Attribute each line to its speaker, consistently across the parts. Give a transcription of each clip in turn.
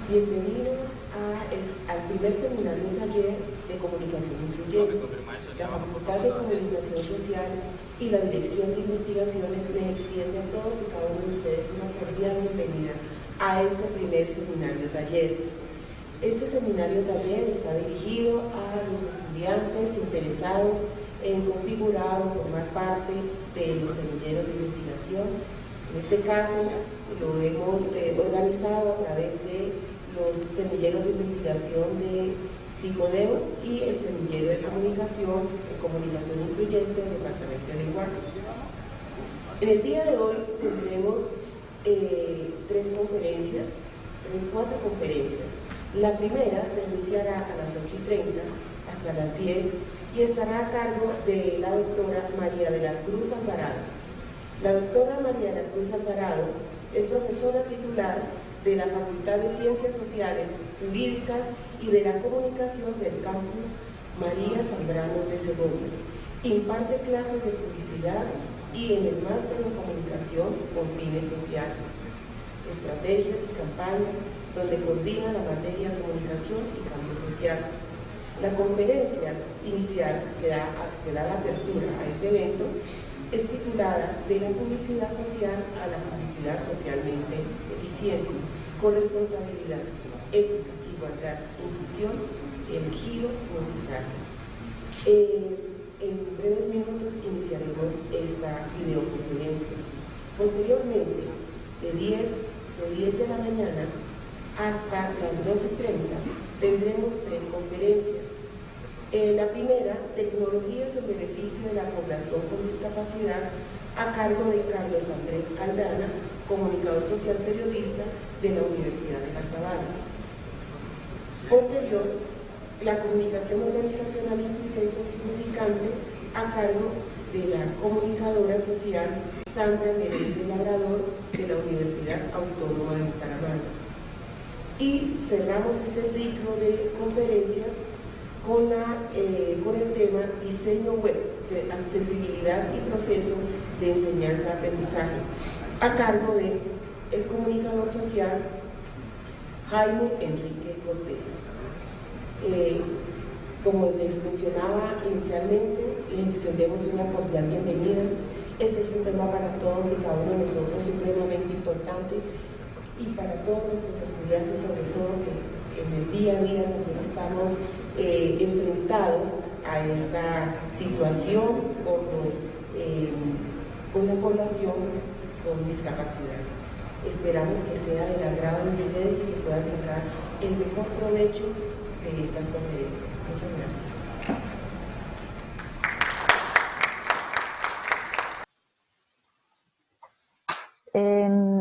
Speaker 1: Bienvenidos al primer seminario taller de comunicación incluyente. La Facultad de Comunicación Social y la Dirección de Investigaciones les extiende a todos y cada uno de ustedes una cordial bienvenida a este primer seminario taller. Este seminario taller está dirigido a los estudiantes interesados en configurar o formar parte de los semilleros de investigación. En este caso lo hemos organizado a través de los semilleros de investigación de Psicodeo y el semillero de comunicación incluyente del Departamento de Lenguaje. En el día de hoy tendremos cuatro conferencias. La primera se iniciará a las 8:30 hasta las 10 y estará a cargo de la doctora María de la Cruz Alvarado. La doctora María de la Cruz Alvarado es profesora titular de la Facultad de Ciencias Sociales, Jurídicas y de la Comunicación del Campus María Zambrano de Segovia. Imparte clases de publicidad y en el máster en comunicación con fines sociales, estrategias y campañas, donde coordina la materia comunicación y cambio social. La conferencia inicial que da la apertura a este evento es titulada De la publicidad social a la publicidad socialmente eficiente, con responsabilidad, ética, igualdad, inclusión, el giro necesario. En breves minutos iniciaremos esta videoconferencia. Posteriormente, de 10 de la mañana hasta las 12:30, tendremos 3 conferencias. La primera, Tecnologías en beneficio de la población con discapacidad, a cargo de Carlos Andrés Aldana, comunicador social periodista de la Universidad de La Sabana. Posterior, la comunicación organizacional implicante, a cargo de la comunicadora social Sandra Meléndez Labrador de la Universidad Autónoma de Bucaramanga. Y cerramos este ciclo de conferencias con el tema Diseño Web, accesibilidad y proceso de enseñanza-aprendizaje, a cargo del comunicador social Jaime Enrique Cortés. Como les mencionaba inicialmente, les extendemos una cordial bienvenida. Este es un tema para todos y cada uno de nosotros supremamente importante, y para todos nuestros estudiantes, sobre todo que en el día a día también estamos enfrentados a esta situación con la población con discapacidad. Esperamos que sea del agrado de ustedes y que puedan sacar el mejor provecho de estas conferencias. Muchas gracias.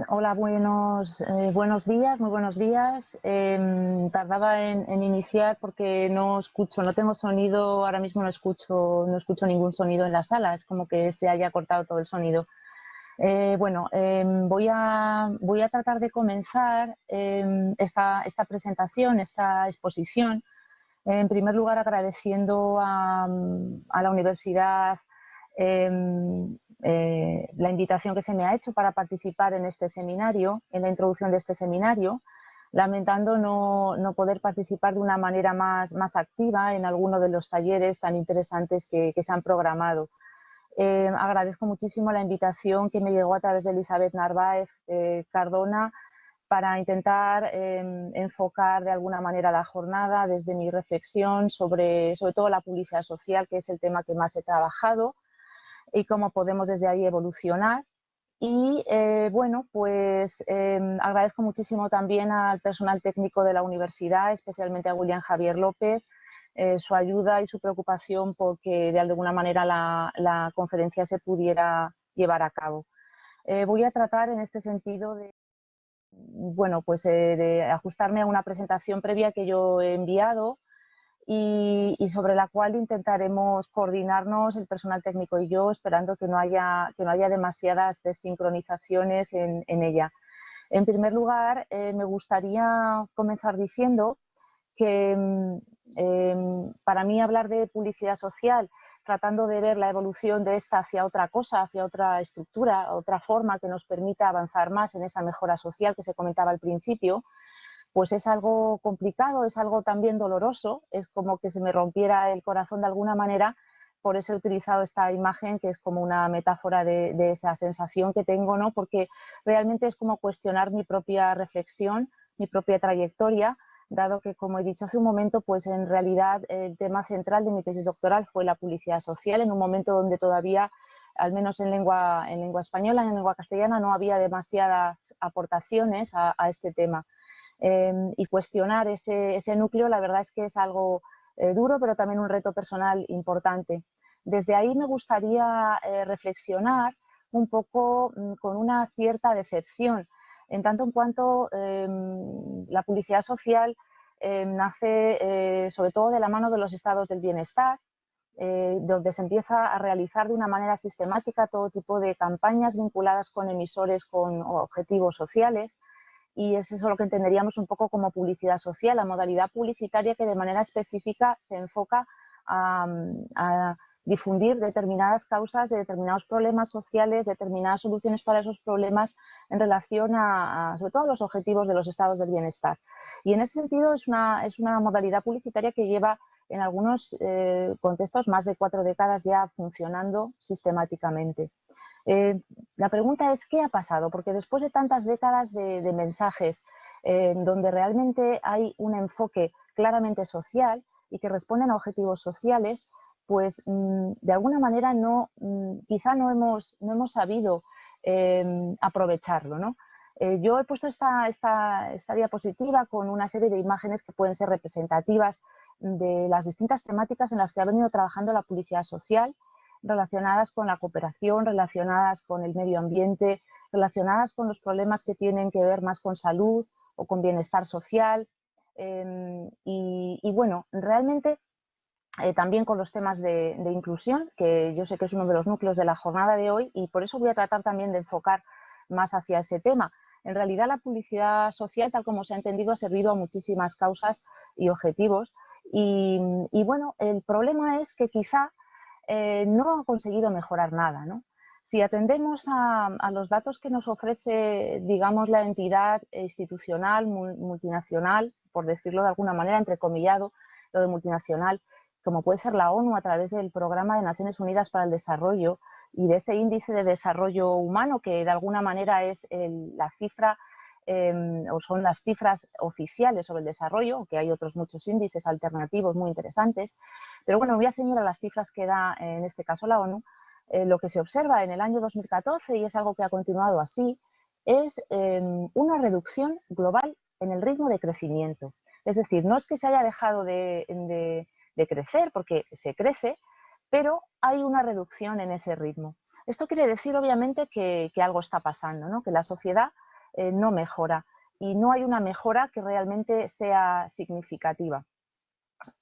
Speaker 2: Hola, buenos días, muy buenos días. Tardaba en iniciar porque no tengo sonido, ahora mismo no escucho ningún sonido en la sala, es como que se haya cortado todo el sonido. Voy a tratar de comenzar esta presentación, esta exposición, en primer lugar agradeciendo a la universidad la invitación que se me ha hecho para participar en este seminario, en la introducción de este seminario, lamentando no poder participar de una manera más activa en alguno de los talleres tan interesantes que se han programado. Agradezco muchísimo la invitación que me llegó a través de Elizabeth Narváez Cardona para intentar enfocar de alguna manera la jornada desde mi reflexión sobre todo la publicidad social, que es el tema que más he trabajado, y cómo podemos desde ahí evolucionar. Y agradezco muchísimo también al personal técnico de la universidad, especialmente a William Javier López, su ayuda y su preocupación porque de alguna manera la conferencia se pudiera llevar a cabo. Voy a tratar en este sentido de ajustarme a una presentación previa que yo he enviado y sobre la cual intentaremos coordinarnos el personal técnico y yo, esperando que no haya demasiadas desincronizaciones en ella. En primer lugar, me gustaría comenzar diciendo que para mí hablar de publicidad social, tratando de ver la evolución de esta hacia otra cosa, hacia otra estructura, otra forma que nos permita avanzar más en esa mejora social que se comentaba al principio, pues es algo complicado, es algo también doloroso, es como que se me rompiera el corazón de alguna manera. Por eso he utilizado esta imagen, que es como una metáfora de esa sensación que tengo, ¿no? Porque realmente es como cuestionar mi propia reflexión, mi propia trayectoria, dado que, como he dicho hace un momento, pues en realidad el tema central de mi tesis doctoral fue la publicidad social, en un momento donde todavía, al menos en lengua española, en lengua castellana, no había demasiadas aportaciones a este tema. Y cuestionar ese núcleo, la verdad es que es algo duro, pero también un reto personal importante. Desde ahí me gustaría reflexionar un poco con una cierta decepción, en tanto en cuanto la publicidad social nace sobre todo de la mano de los estados del bienestar, donde se empieza a realizar de una manera sistemática todo tipo de campañas vinculadas con emisores con objetivos sociales, y es eso lo que entenderíamos un poco como publicidad social, la modalidad publicitaria que de manera específica se enfoca a difundir determinadas causas de determinados problemas sociales, determinadas soluciones para esos problemas en relación sobre todo a los objetivos de los estados del bienestar. Y en ese sentido es una modalidad publicitaria que lleva en algunos contextos más de 4 décadas ya funcionando sistemáticamente. La pregunta es, ¿qué ha pasado? Porque después de tantas décadas de mensajes donde realmente hay un enfoque claramente social y que responden a objetivos sociales, pues de alguna manera quizá no hemos sabido aprovecharlo, ¿no? Yo he puesto esta diapositiva con una serie de imágenes que pueden ser representativas de las distintas temáticas en las que ha venido trabajando la publicidad social, relacionadas con la cooperación, relacionadas con el medio ambiente, relacionadas con los problemas que tienen que ver más con salud o con bienestar social. Y bueno, realmente también con los temas de inclusión, que yo sé que es uno de los núcleos de la jornada de hoy, y por eso voy a tratar también de enfocar más hacia ese tema. En realidad la publicidad social, tal como se ha entendido, ha servido a muchísimas causas y objetivos. Y bueno, el problema es que quizá no ha conseguido mejorar nada, ¿no? Si atendemos a los datos que nos ofrece, digamos, la entidad institucional multinacional, por decirlo de alguna manera, entrecomillado, lo de multinacional, como puede ser la ONU a través del Programa de Naciones Unidas para el Desarrollo y de ese índice de desarrollo humano, que de alguna manera es la cifra o son las cifras oficiales sobre el desarrollo, que hay otros muchos índices alternativos muy interesantes, pero bueno, voy a ceñir a las cifras que da en este caso la ONU. Lo que se observa en el año 2014, y es algo que ha continuado así, es una reducción global en el ritmo de crecimiento. Es decir, no es que se haya dejado de crecer, porque se crece, pero hay una reducción en ese ritmo. Esto quiere decir, obviamente, que algo está pasando, ¿no? Que la sociedad no mejora y no hay una mejora que realmente sea significativa.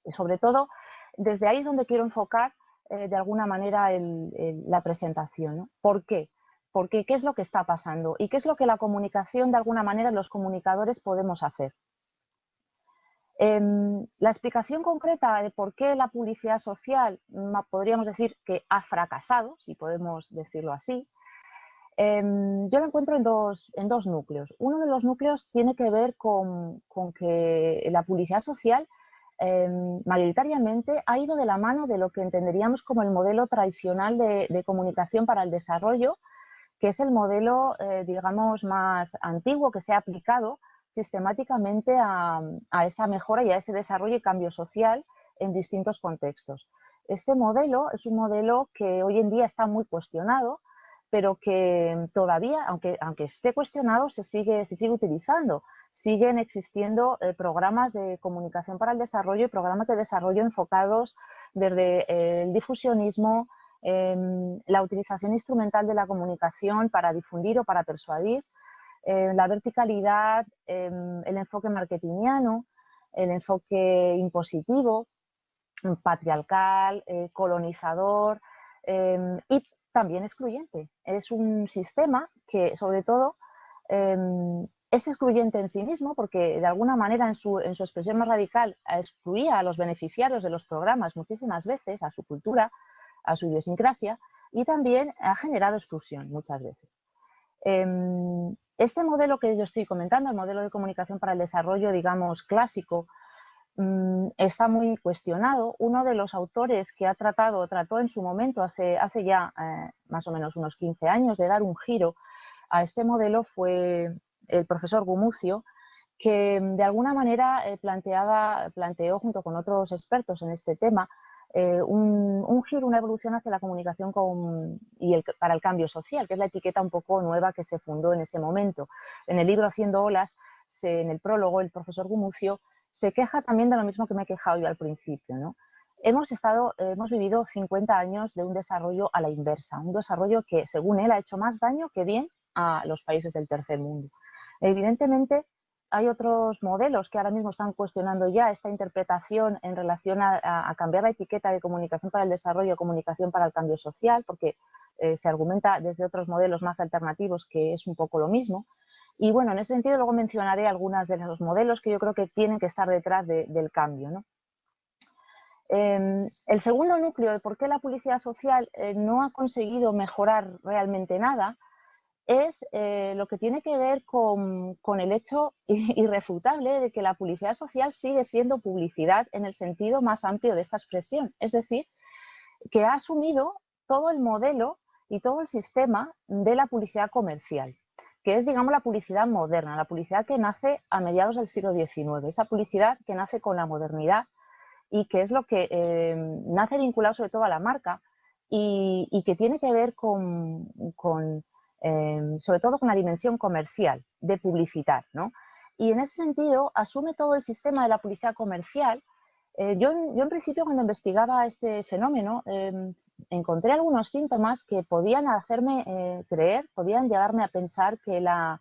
Speaker 2: Y sobre todo, desde ahí es donde quiero enfocar de alguna manera la presentación, ¿no? ¿Por qué? Porque ¿qué es lo que está pasando? ¿Y qué es lo que la comunicación, de alguna manera, los comunicadores podemos hacer? La explicación concreta de por qué la publicidad social, podríamos decir que ha fracasado, si podemos decirlo así, yo lo encuentro en dos núcleos. Uno de los núcleos tiene que ver con que la publicidad social mayoritariamente ha ido de la mano de lo que entenderíamos como el modelo tradicional de comunicación para el desarrollo, que es el modelo, digamos, más antiguo que se ha aplicado sistemáticamente a esa mejora y a ese desarrollo y cambio social en distintos contextos. Este modelo es un modelo que hoy en día está muy cuestionado, pero que todavía, aunque esté cuestionado, se sigue utilizando. Siguen existiendo programas de comunicación para el desarrollo y programas de desarrollo enfocados desde el difusionismo, la utilización instrumental de la comunicación para difundir o para persuadir, la verticalidad, el enfoque marketingiano, el enfoque impositivo, patriarcal, colonizador y también excluyente. Es un sistema que, sobre todo, es excluyente en sí mismo porque, de alguna manera, en su expresión más radical, excluía a los beneficiarios de los programas muchísimas veces, a su cultura, a su idiosincrasia, y también ha generado exclusión muchas veces. Este modelo que yo estoy comentando, el modelo de comunicación para el desarrollo, digamos, clásico, está muy cuestionado. Uno de los autores que trató en su momento, hace ya más o menos unos 15 años, de dar un giro a este modelo fue el profesor Gumucio, que de alguna manera planteó junto con otros expertos en este tema un giro, una evolución hacia la comunicación para el cambio social, que es la etiqueta un poco nueva que se fundó en ese momento. En el libro Haciendo Olas, en el prólogo, el profesor Gumucio se queja también de lo mismo que me he quejado yo al principio, ¿no? Hemos vivido 50 años de un desarrollo a la inversa, un desarrollo que, según él, ha hecho más daño que bien a los países del tercer mundo. Evidentemente, hay otros modelos que ahora mismo están cuestionando ya esta interpretación en relación a cambiar la etiqueta de comunicación para el desarrollo a comunicación para el cambio social, porque se argumenta desde otros modelos más alternativos que es un poco lo mismo. Y bueno, en ese sentido luego mencionaré algunos de los modelos que yo creo que tienen que estar detrás del cambio, ¿no? El segundo núcleo de por qué la publicidad social no ha conseguido mejorar realmente nada es lo que tiene que ver con el hecho irrefutable de que la publicidad social sigue siendo publicidad en el sentido más amplio de esta expresión. Es decir, que ha asumido todo el modelo y todo el sistema de la publicidad comercial, que es, digamos, la publicidad moderna, la publicidad que nace a mediados del siglo XIX, esa publicidad que nace con la modernidad y que es lo que nace vinculado sobre todo a la marca y que tiene que ver sobre todo con la dimensión comercial de publicitar, ¿no? Y en ese sentido asume todo el sistema de la publicidad comercial. Yo en principio, cuando investigaba este fenómeno, encontré algunos síntomas que podían hacerme creer, podían llevarme a pensar que la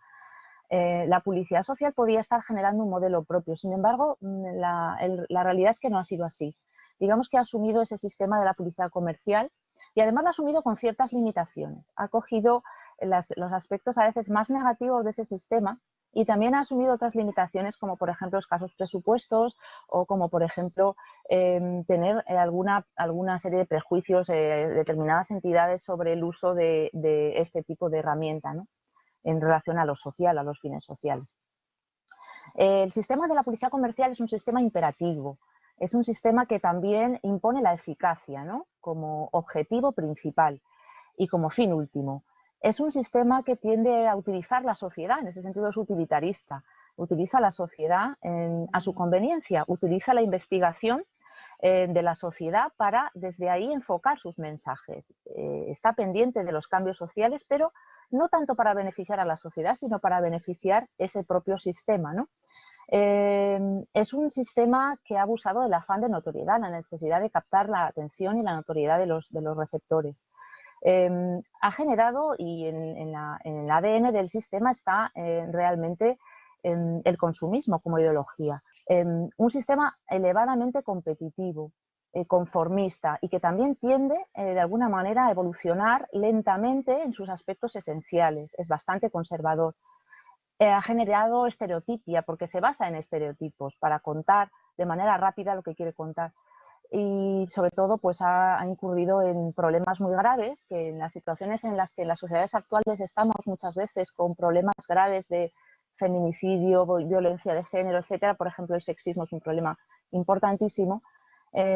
Speaker 2: publicidad social podía estar generando un modelo propio. Sin embargo, la realidad es que no ha sido así. Digamos que ha asumido ese sistema de la publicidad comercial y además lo ha asumido con ciertas limitaciones. Ha cogido los aspectos a veces más negativos de ese sistema y también ha asumido otras limitaciones, como por ejemplo escasos presupuestos o como por ejemplo tener alguna serie de prejuicios de determinadas entidades sobre el uso de este tipo de herramienta, ¿no?, en relación a lo social, a los fines sociales. El sistema de la publicidad comercial es un sistema imperativo, es un sistema que también impone la eficacia, ¿no?, como objetivo principal y como fin último. Es un sistema que tiende a utilizar la sociedad, en ese sentido es utilitarista, utiliza la sociedad a su conveniencia, utiliza la investigación de la sociedad para desde ahí enfocar sus mensajes. Está pendiente de los cambios sociales, pero no tanto para beneficiar a la sociedad, sino para beneficiar ese propio sistema, ¿no? Es un sistema que ha abusado del afán de notoriedad, la necesidad de captar la atención y la notoriedad de los receptores. Ha generado, y en el ADN del sistema está realmente el consumismo como ideología. Un sistema elevadamente competitivo, conformista y que también tiende de alguna manera a evolucionar lentamente en sus aspectos esenciales. Es bastante conservador. Ha generado estereotipia porque se basa en estereotipos para contar de manera rápida lo que quiere contar. Y sobre todo pues ha incurrido en problemas muy graves, que en las situaciones en las que en las sociedades actuales estamos muchas veces con problemas graves de feminicidio, violencia de género, etcétera. Por ejemplo, el sexismo es un problema importantísimo,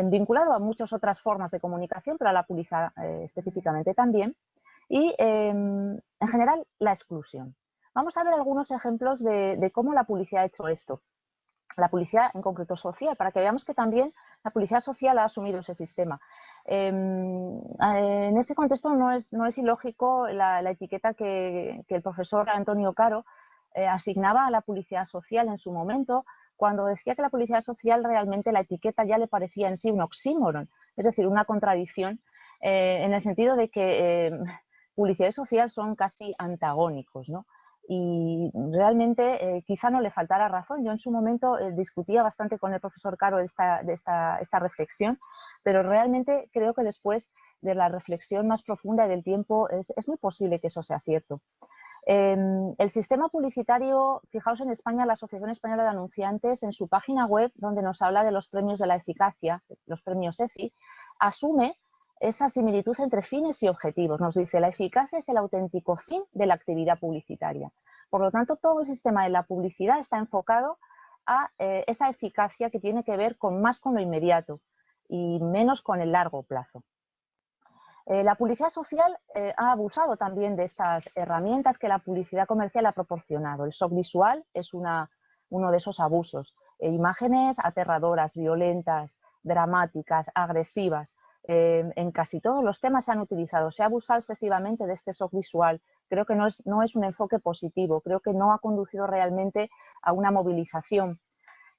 Speaker 2: vinculado a muchas otras formas de comunicación, pero a la publicidad específicamente también. Y en general la exclusión. Vamos a ver algunos ejemplos de cómo la publicidad ha hecho esto. La publicidad en concreto social, para que veamos que también la publicidad social ha asumido ese sistema. En ese contexto no es ilógico la etiqueta que el profesor Antonio Caro asignaba a la publicidad social en su momento, cuando decía que la publicidad social realmente la etiqueta ya le parecía en sí un oxímoron, es decir, una contradicción, en el sentido de que publicidad y social son casi antagónicos, ¿no? Y realmente quizá no le faltara razón. Yo en su momento discutía bastante con el profesor Caro de esta reflexión, pero realmente creo que después de la reflexión más profunda y del tiempo es muy posible que eso sea cierto. El sistema publicitario, fijaos en España, la Asociación Española de Anunciantes, en su página web, donde nos habla de los premios de la eficacia, los premios EFI, asume esa similitud entre fines y objetivos. Nos dice, la eficacia es el auténtico fin de la actividad publicitaria. Por lo tanto, todo el sistema de la publicidad está enfocado a esa eficacia que tiene que ver más con lo inmediato y menos con el largo plazo. La publicidad social ha abusado también de estas herramientas que la publicidad comercial ha proporcionado. El shock visual es uno de esos abusos. Imágenes aterradoras, violentas, dramáticas, agresivas. En casi todos los temas se han utilizado. Se ha abusado excesivamente de este shock visual. Creo que no es un enfoque positivo. Creo que no ha conducido realmente a una movilización.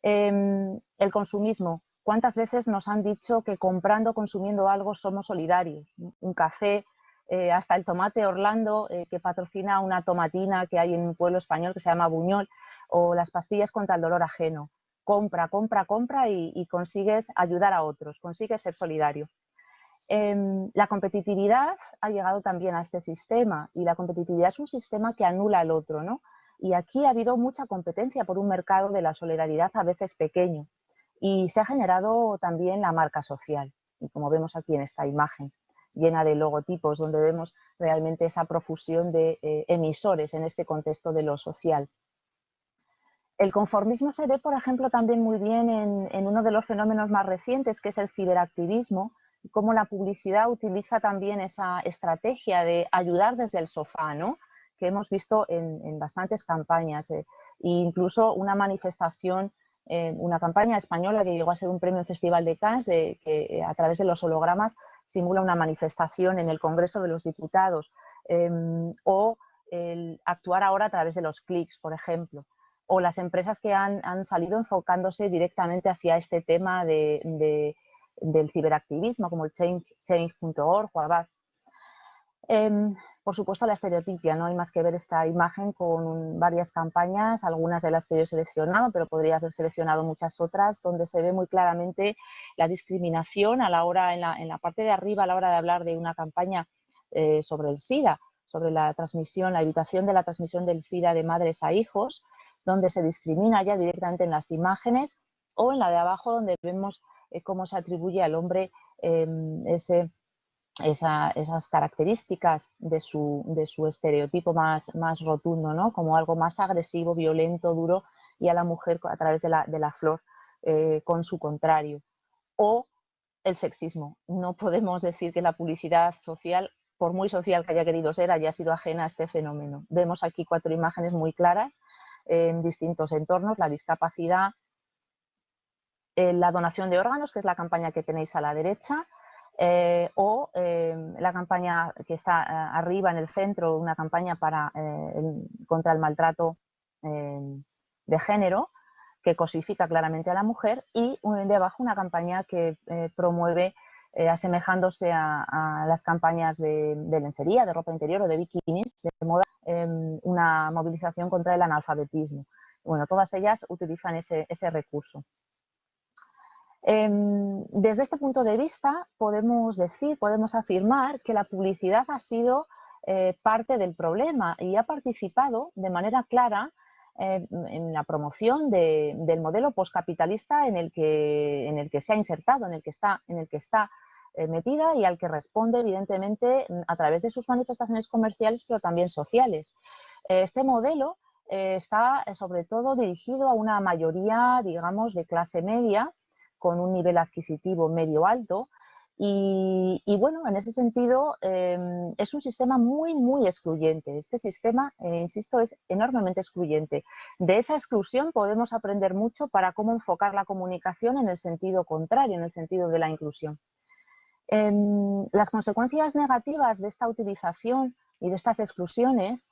Speaker 2: El consumismo. ¿Cuántas veces nos han dicho que comprando, consumiendo algo somos solidarios? Un café, hasta el tomate Orlando, que patrocina una tomatina que hay en un pueblo español que se llama Buñol, o las pastillas contra el dolor ajeno. Compra, compra, compra y consigues ayudar a otros, consigues ser solidario. La competitividad ha llegado también a este sistema y la competitividad es un sistema que anula al otro, ¿no? Y aquí ha habido mucha competencia por un mercado de la solidaridad a veces pequeño. Y se ha generado también la marca social, y como vemos aquí en esta imagen, llena de logotipos, donde vemos realmente esa profusión de emisores en este contexto de lo social. El conformismo se ve, por ejemplo, también muy bien en uno de los fenómenos más recientes, que es el ciberactivismo, y cómo la publicidad utiliza también esa estrategia de ayudar desde el sofá, ¿no? Que hemos visto en bastantes campañas, e incluso una manifestación, una campaña española que llegó a ser un premio en Festival de Cannes, que a través de los hologramas simula una manifestación en el Congreso de los Diputados, o el actuar ahora a través de los clics, por ejemplo, o las empresas que han salido enfocándose directamente hacia este tema del ciberactivismo, como el Change.org o Avast. Por supuesto, la estereotipia, no hay más que ver esta imagen con varias campañas, algunas de las que yo he seleccionado, pero podría haber seleccionado muchas otras, donde se ve muy claramente la discriminación a la hora, en la parte de arriba, a la hora de hablar de una campaña sobre el SIDA, sobre la transmisión, la evitación de la transmisión del SIDA de madres a hijos, donde se discrimina ya directamente en las imágenes, o en la de abajo, donde vemos cómo se atribuye al hombre esas características de su estereotipo más rotundo, ¿no? Como algo más agresivo, violento, duro, y a la mujer a través de la flor con su contrario. O el sexismo. No podemos decir que la publicidad social, por muy social que haya querido ser, haya sido ajena a este fenómeno. Vemos aquí 4 imágenes muy claras en distintos entornos: la discapacidad, la donación de órganos, que es la campaña que tenéis a la derecha, o la campaña que está arriba en el centro, una campaña contra el maltrato de género, que cosifica claramente a la mujer, y de abajo una campaña que promueve, asemejándose a las campañas de lencería, de ropa interior o de bikinis, de moda, una movilización contra el analfabetismo. Bueno, todas ellas utilizan ese recurso. Desde este punto de vista podemos afirmar que la publicidad ha sido parte del problema y ha participado de manera clara en la promoción del modelo postcapitalista en el que se ha insertado, en el que está metida, y al que responde evidentemente a través de sus manifestaciones comerciales, pero también sociales. Este modelo está sobre todo dirigido a una mayoría, digamos, de clase media, con un nivel adquisitivo medio alto, y bueno, en ese sentido es un sistema muy excluyente. Este sistema, insisto, es enormemente excluyente. De esa exclusión podemos aprender mucho para cómo enfocar la comunicación en el sentido contrario, en el sentido de la inclusión. Las consecuencias negativas de esta utilización y de estas exclusiones,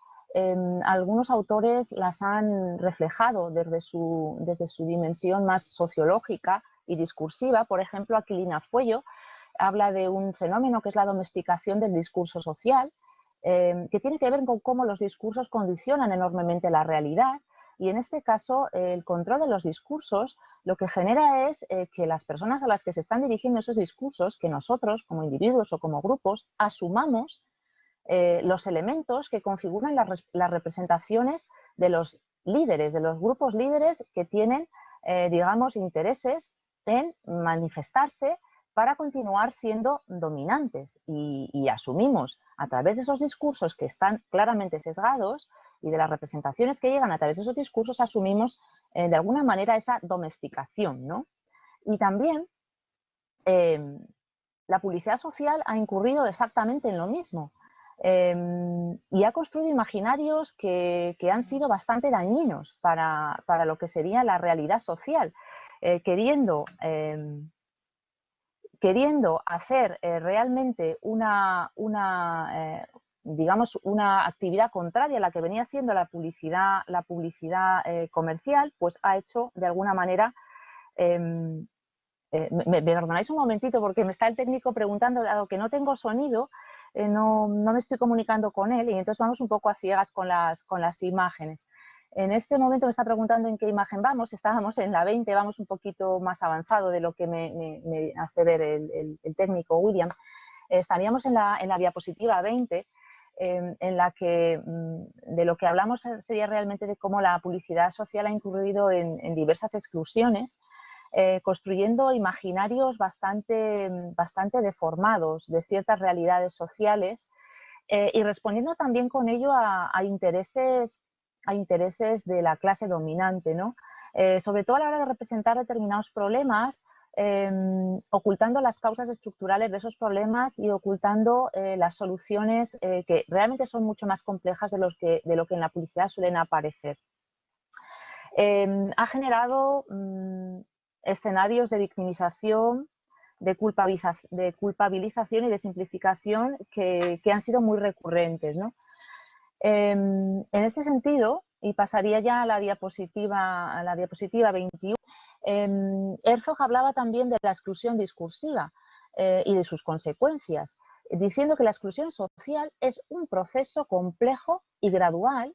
Speaker 2: algunos autores las han reflejado desde su dimensión más sociológica y discursiva. Por ejemplo, Aquilina Fuello habla de un fenómeno que es la domesticación del discurso social, que tiene que ver con cómo los discursos condicionan enormemente la realidad, y en este caso el control de los discursos lo que genera es que las personas a las que se están dirigiendo esos discursos, que nosotros como individuos o como grupos asumamos los elementos que configuran las representaciones de los líderes, de los grupos líderes que tienen, digamos, intereses en manifestarse para continuar siendo dominantes y asumimos a través de esos discursos que están claramente sesgados y de las representaciones que llegan a través de esos discursos, asumimos de alguna manera esa domesticación, ¿no? Y también la publicidad social ha incurrido exactamente en lo mismo y ha construido imaginarios que han sido bastante dañinos para lo que sería la realidad social, queriendo hacer realmente digamos, una actividad contraria a la que venía haciendo la publicidad comercial, pues ha hecho de alguna manera... me perdonáis un momentito porque me está el técnico preguntando, dado que no tengo sonido, no me estoy comunicando con él y entonces vamos un poco a ciegas con las imágenes. En este momento me está preguntando en qué imagen vamos. Estábamos en la 20, vamos un poquito más avanzado de lo que me hace ver el técnico William. Estaríamos en la diapositiva 20, en la que de lo que hablamos sería realmente de cómo la publicidad social ha incurrido en diversas exclusiones, construyendo imaginarios bastante deformados de ciertas realidades sociales y respondiendo también con ello a intereses de la clase dominante, ¿no? Sobre todo a la hora de representar determinados problemas, ocultando las causas estructurales de esos problemas y ocultando las soluciones que realmente son mucho más complejas de lo que en la publicidad suelen aparecer. Ha generado escenarios de victimización, de culpabilización y de simplificación que han sido muy recurrentes, ¿no? En este sentido, y pasaría ya a la diapositiva 21, Herzog hablaba también de la exclusión discursiva y de sus consecuencias, diciendo que la exclusión social es un proceso complejo y gradual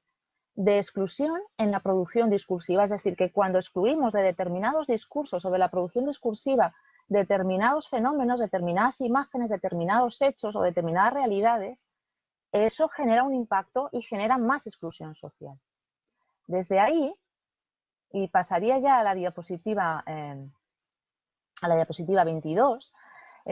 Speaker 2: de exclusión en la producción discursiva, es decir, que cuando excluimos de determinados discursos o de la producción discursiva determinados fenómenos, determinadas imágenes, determinados hechos o determinadas realidades, eso genera un impacto y genera más exclusión social. Desde ahí, y pasaría ya a la diapositiva 22,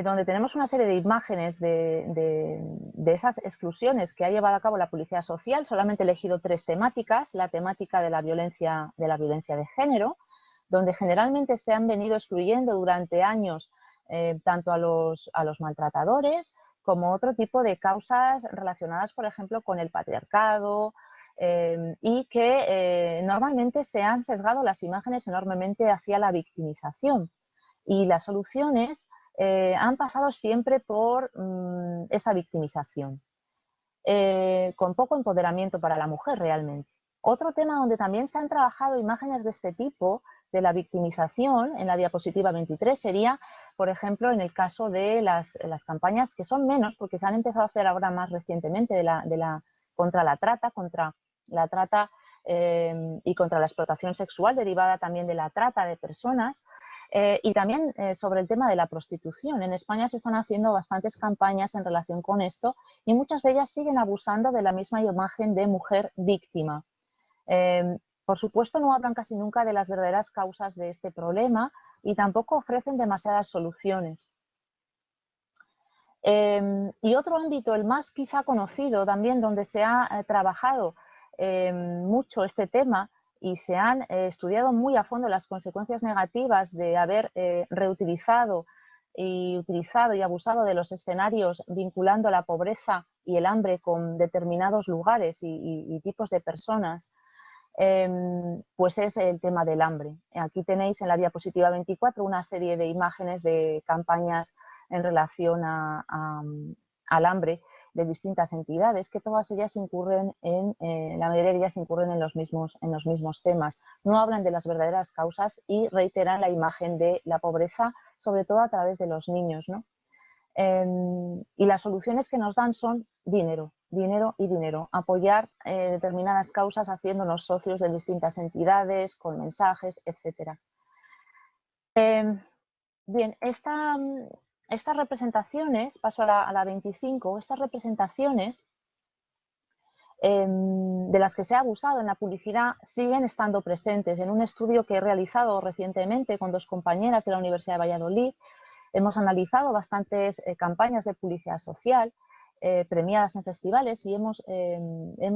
Speaker 2: donde tenemos una serie de imágenes de esas exclusiones que ha llevado a cabo la publicidad social. Solamente he elegido 3 temáticas: la temática de la violencia de género, donde generalmente se han venido excluyendo durante años tanto a los maltratadores como otro tipo de causas relacionadas, por ejemplo, con el patriarcado, y que normalmente se han sesgado las imágenes enormemente hacia la victimización. Y las soluciones han pasado siempre por esa victimización, con poco empoderamiento para la mujer realmente. Otro tema donde también se han trabajado imágenes de este tipo, de la victimización, en la diapositiva 23, sería, por ejemplo, en el caso de las campañas, que son menos porque se han empezado a hacer ahora más recientemente, contra la trata y contra la explotación sexual derivada también de la trata de personas. Y también sobre el tema de la prostitución. En España se están haciendo bastantes campañas en relación con esto y muchas de ellas siguen abusando de la misma imagen de mujer víctima. Por supuesto, no hablan casi nunca de las verdaderas causas de este problema y tampoco ofrecen demasiadas soluciones. Y otro ámbito, el más quizá conocido también, donde se ha trabajado mucho este tema y se han estudiado muy a fondo las consecuencias negativas de haber reutilizado y utilizado y abusado de los escenarios vinculando la pobreza y el hambre con determinados lugares y tipos de personas, pues es el tema del hambre. Aquí tenéis en la diapositiva 24 una serie de imágenes de campañas en relación al hambre de distintas entidades, que todas ellas incurren la mayoría de ellas incurren en los mismos temas. No hablan de las verdaderas causas y reiteran la imagen de la pobreza, sobre todo a través de los niños, ¿no? Y las soluciones que nos dan son dinero, dinero y dinero. Apoyar determinadas causas haciéndonos socios de distintas entidades, con mensajes, etc. Bien, estas representaciones, paso a la 25, estas representaciones de las que se ha abusado en la publicidad siguen estando presentes. En un estudio que he realizado recientemente con 2 compañeras de la Universidad de Valladolid, Hemos analizado bastantes campañas de publicidad social premiadas en festivales y hemos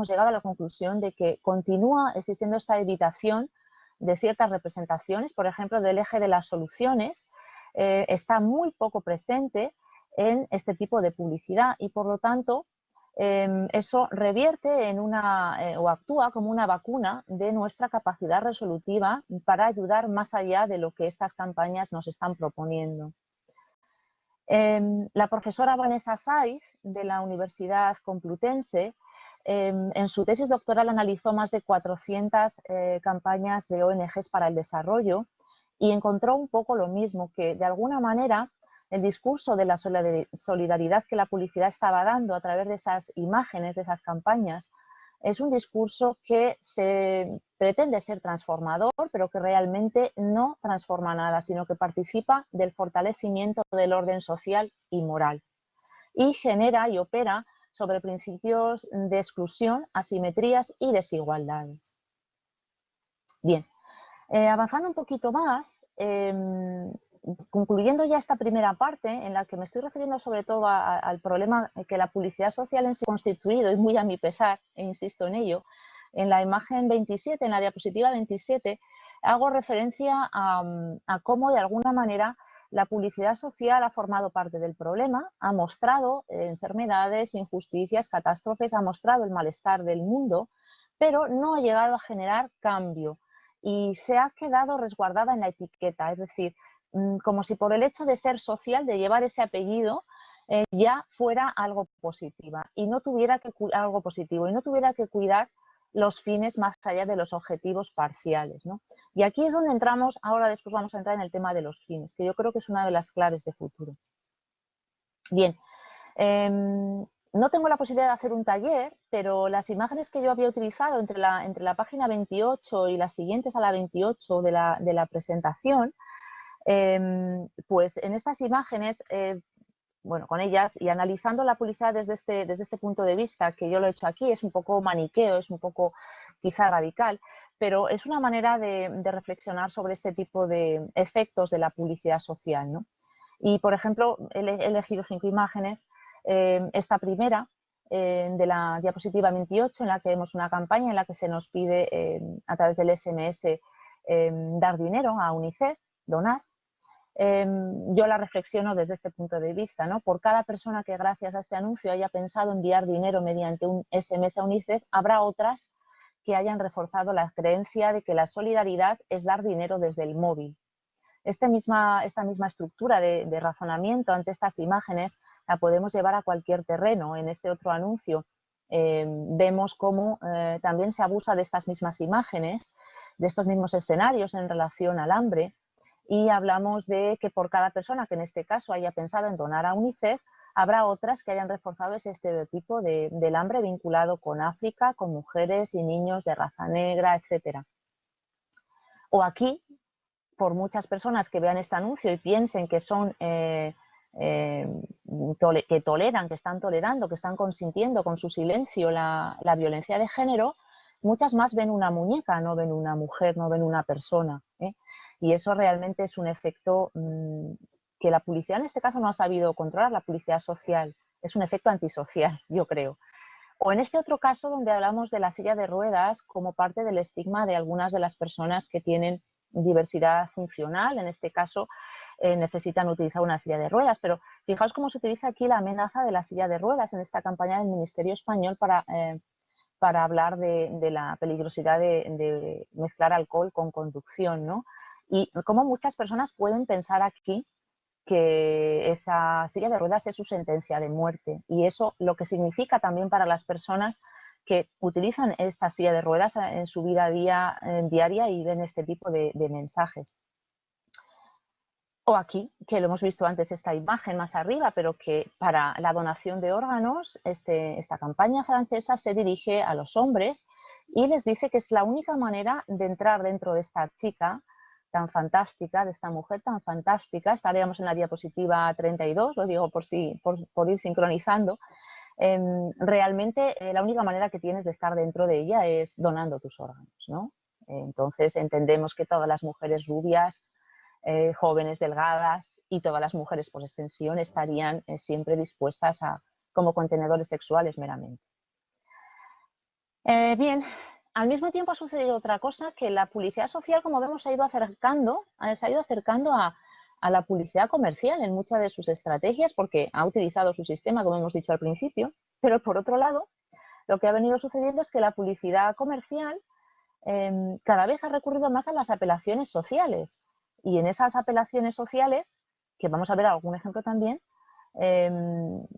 Speaker 2: llegado a la conclusión de que continúa existiendo esta evitación de ciertas representaciones. Por ejemplo, del eje de las soluciones está muy poco presente en este tipo de publicidad y, por lo tanto, eso revierte en o actúa como una vacuna de nuestra capacidad resolutiva para ayudar más allá de lo que estas campañas nos están proponiendo. La profesora Vanessa Saiz, de la Universidad Complutense, en su tesis doctoral analizó más de 400 campañas de ONGs para el desarrollo y encontró un poco lo mismo, que de alguna manera el discurso de la solidaridad que la publicidad estaba dando a través de esas imágenes, de esas campañas, es un discurso que se pretende ser transformador, pero que realmente no transforma nada, sino que participa del fortalecimiento del orden social y moral. Y genera y opera sobre principios de exclusión, asimetrías y desigualdades. Bien, avanzando un poquito más, concluyendo ya esta primera parte, en la que me estoy refiriendo sobre todo al problema que la publicidad social en sí ha constituido, y muy a mi pesar, e insisto en ello, en la imagen 27, en la diapositiva 27, hago referencia a cómo de alguna manera la publicidad social ha formado parte del problema, ha mostrado enfermedades, injusticias, catástrofes, ha mostrado el malestar del mundo, pero no ha llegado a generar cambio y se ha quedado resguardada en la etiqueta, es decir, como si por el hecho de ser social, de llevar ese apellido, ya fuera algo positivo y no tuviera que cuidar los fines más allá de los objetivos parciales, ¿no? Y aquí es donde entramos, ahora después vamos a entrar en el tema de los fines, que yo creo que es una de las claves de futuro. Bien, no tengo la posibilidad de hacer un taller, pero las imágenes que yo había utilizado entre la página 28 y las siguientes a la 28 de la presentación, pues en estas imágenes, bueno, con ellas y analizando la publicidad desde este punto de vista, que yo lo he hecho aquí, es un poco maniqueo, es un poco quizá radical, pero es una manera de reflexionar sobre este tipo de efectos de la publicidad social, ¿no? Y, por ejemplo, he elegido 5 imágenes. Esta primera, de la diapositiva 28, en la que vemos una campaña en la que se nos pide a través del SMS dar dinero a UNICEF, donar. Yo la reflexiono desde este punto de vista, ¿no? Por cada persona que gracias a este anuncio haya pensado enviar dinero mediante un SMS a UNICEF, habrá otras que hayan reforzado la creencia de que la solidaridad es dar dinero desde el móvil. Esta misma estructura de razonamiento ante estas imágenes la podemos llevar a cualquier terreno. En este otro anuncio vemos cómo también se abusa de estas mismas imágenes, de estos mismos escenarios en relación al hambre, y hablamos de que por cada persona que en este caso haya pensado en donar a UNICEF, habrá otras que hayan reforzado ese estereotipo del hambre vinculado con África, con mujeres y niños de raza negra, etc. O aquí, por muchas personas que vean este anuncio y piensen que son que toleran, que están tolerando, que están consintiendo con su silencio la violencia de género, muchas más ven una muñeca, no ven una mujer, no ven una persona, ¿eh? Y eso realmente es un efecto que la publicidad en este caso no ha sabido controlar, la publicidad social. Es un efecto antisocial, yo creo. O en este otro caso donde hablamos de la silla de ruedas como parte del estigma de algunas de las personas que tienen diversidad funcional, en este caso necesitan utilizar una silla de ruedas, pero fijaos cómo se utiliza aquí la amenaza de la silla de ruedas en esta campaña del Ministerio Español para hablar de la peligrosidad de mezclar alcohol con conducción, ¿no? Y cómo muchas personas pueden pensar aquí que esa silla de ruedas es su sentencia de muerte, y eso lo que significa también para las personas que utilizan esta silla de ruedas en su vida diaria y ven este tipo de mensajes. O aquí, que lo hemos visto antes, esta imagen más arriba, pero que para la donación de órganos, esta campaña francesa se dirige a los hombres y les dice que es la única manera de entrar dentro de esta chica tan fantástica, de esta mujer tan fantástica. Estaríamos en la diapositiva 32, lo digo por ir sincronizando. Realmente la única manera que tienes de estar dentro de ella es donando tus órganos, ¿no? Entonces entendemos que todas las mujeres rubias, jóvenes, delgadas, y todas las mujeres por extensión estarían siempre dispuestas como contenedores sexuales meramente. Bien, al mismo tiempo ha sucedido otra cosa, que la publicidad social, como vemos, se ha ido acercando a la publicidad comercial en muchas de sus estrategias, porque ha utilizado su sistema, como hemos dicho al principio, pero por otro lado, lo que ha venido sucediendo es que la publicidad comercial cada vez ha recurrido más a las apelaciones sociales, y en esas apelaciones sociales, que vamos a ver algún ejemplo también,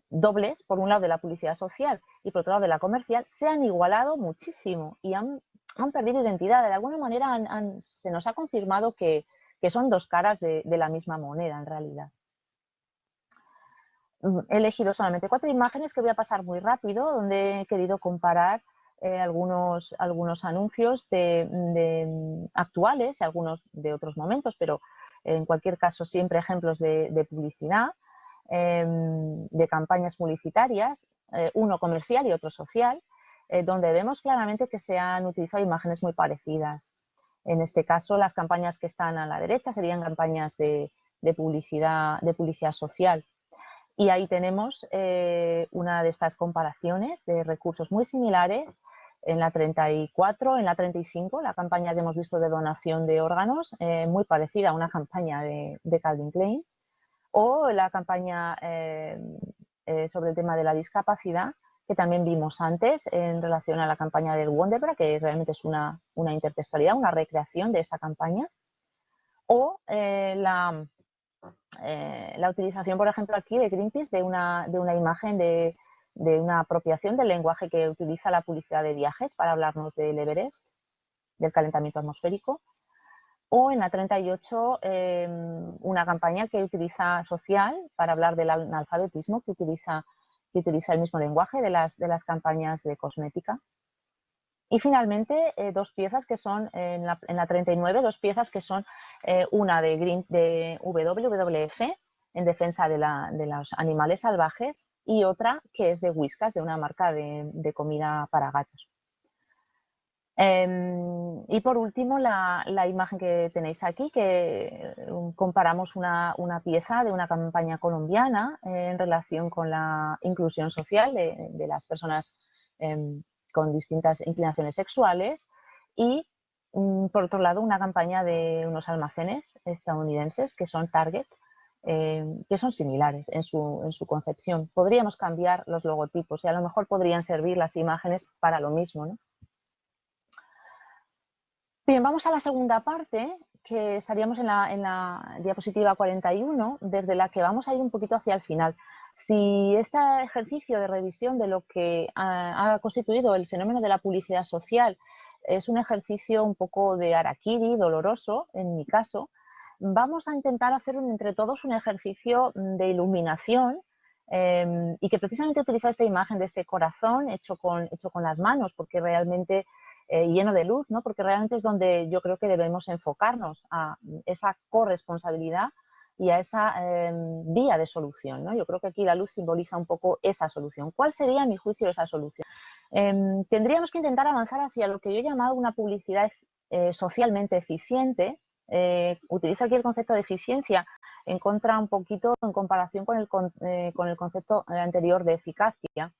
Speaker 2: dobles, por un lado de la publicidad social y por otro lado de la comercial, se han igualado muchísimo y han perdido identidad. De alguna manera se nos ha confirmado que son dos caras de la misma moneda en realidad. He elegido solamente 4 imágenes que voy a pasar muy rápido, donde he querido comparar algunos anuncios actuales, algunos de otros momentos, pero en cualquier caso siempre ejemplos de publicidad, de campañas publicitarias, uno comercial y otro social, donde vemos claramente que se han utilizado imágenes muy parecidas. En este caso, las campañas que están a la derecha serían campañas de publicidad social. Y ahí tenemos una de estas comparaciones de recursos muy similares en la 34, en la 35, la campaña que hemos visto de donación de órganos, muy parecida a una campaña de Calvin Klein, o la campaña sobre el tema de la discapacidad, que también vimos antes en relación a la campaña del Wonderbra, que realmente es una intertextualidad, una recreación de esa campaña, o la utilización, por ejemplo, aquí de Greenpeace de una imagen de una apropiación del lenguaje que utiliza la publicidad de viajes para hablarnos del Everest, del calentamiento atmosférico, o en la 38 una campaña que utiliza social para hablar del analfabetismo, que utiliza el mismo lenguaje de las campañas de cosmética. Y finalmente, dos piezas que son, en la 39, dos piezas que son una de WWF, en defensa de los animales salvajes, y otra que es de Whiskas, de una marca de comida para gatos. Y por último, la imagen que tenéis aquí, que comparamos una pieza de una campaña colombiana en relación con la inclusión social de las personas con distintas inclinaciones sexuales, y por otro lado una campaña de unos almacenes estadounidenses que son Target, que son similares en su concepción. Podríamos cambiar los logotipos y a lo mejor podrían servir las imágenes para lo mismo, ¿no? Bien, vamos a la segunda parte, que estaríamos en la diapositiva 41, desde la que vamos a ir un poquito hacia el final. Si este ejercicio de revisión de lo que ha constituido el fenómeno de la publicidad social es un ejercicio un poco de harakiri, doloroso, en mi caso, vamos a intentar hacer entre todos un ejercicio de iluminación, y que precisamente utiliza esta imagen de este corazón hecho con las manos, porque realmente lleno de luz, ¿no? Porque realmente es donde yo creo que debemos enfocarnos a esa corresponsabilidad y a esa vía de solución, ¿no? Yo creo que aquí la luz simboliza un poco esa solución. ¿Cuál sería, a mi juicio, esa solución? Tendríamos que intentar avanzar hacia lo que yo he llamado una publicidad socialmente eficiente. Utilizo aquí el concepto de eficiencia en comparación con el concepto anterior de eficacia.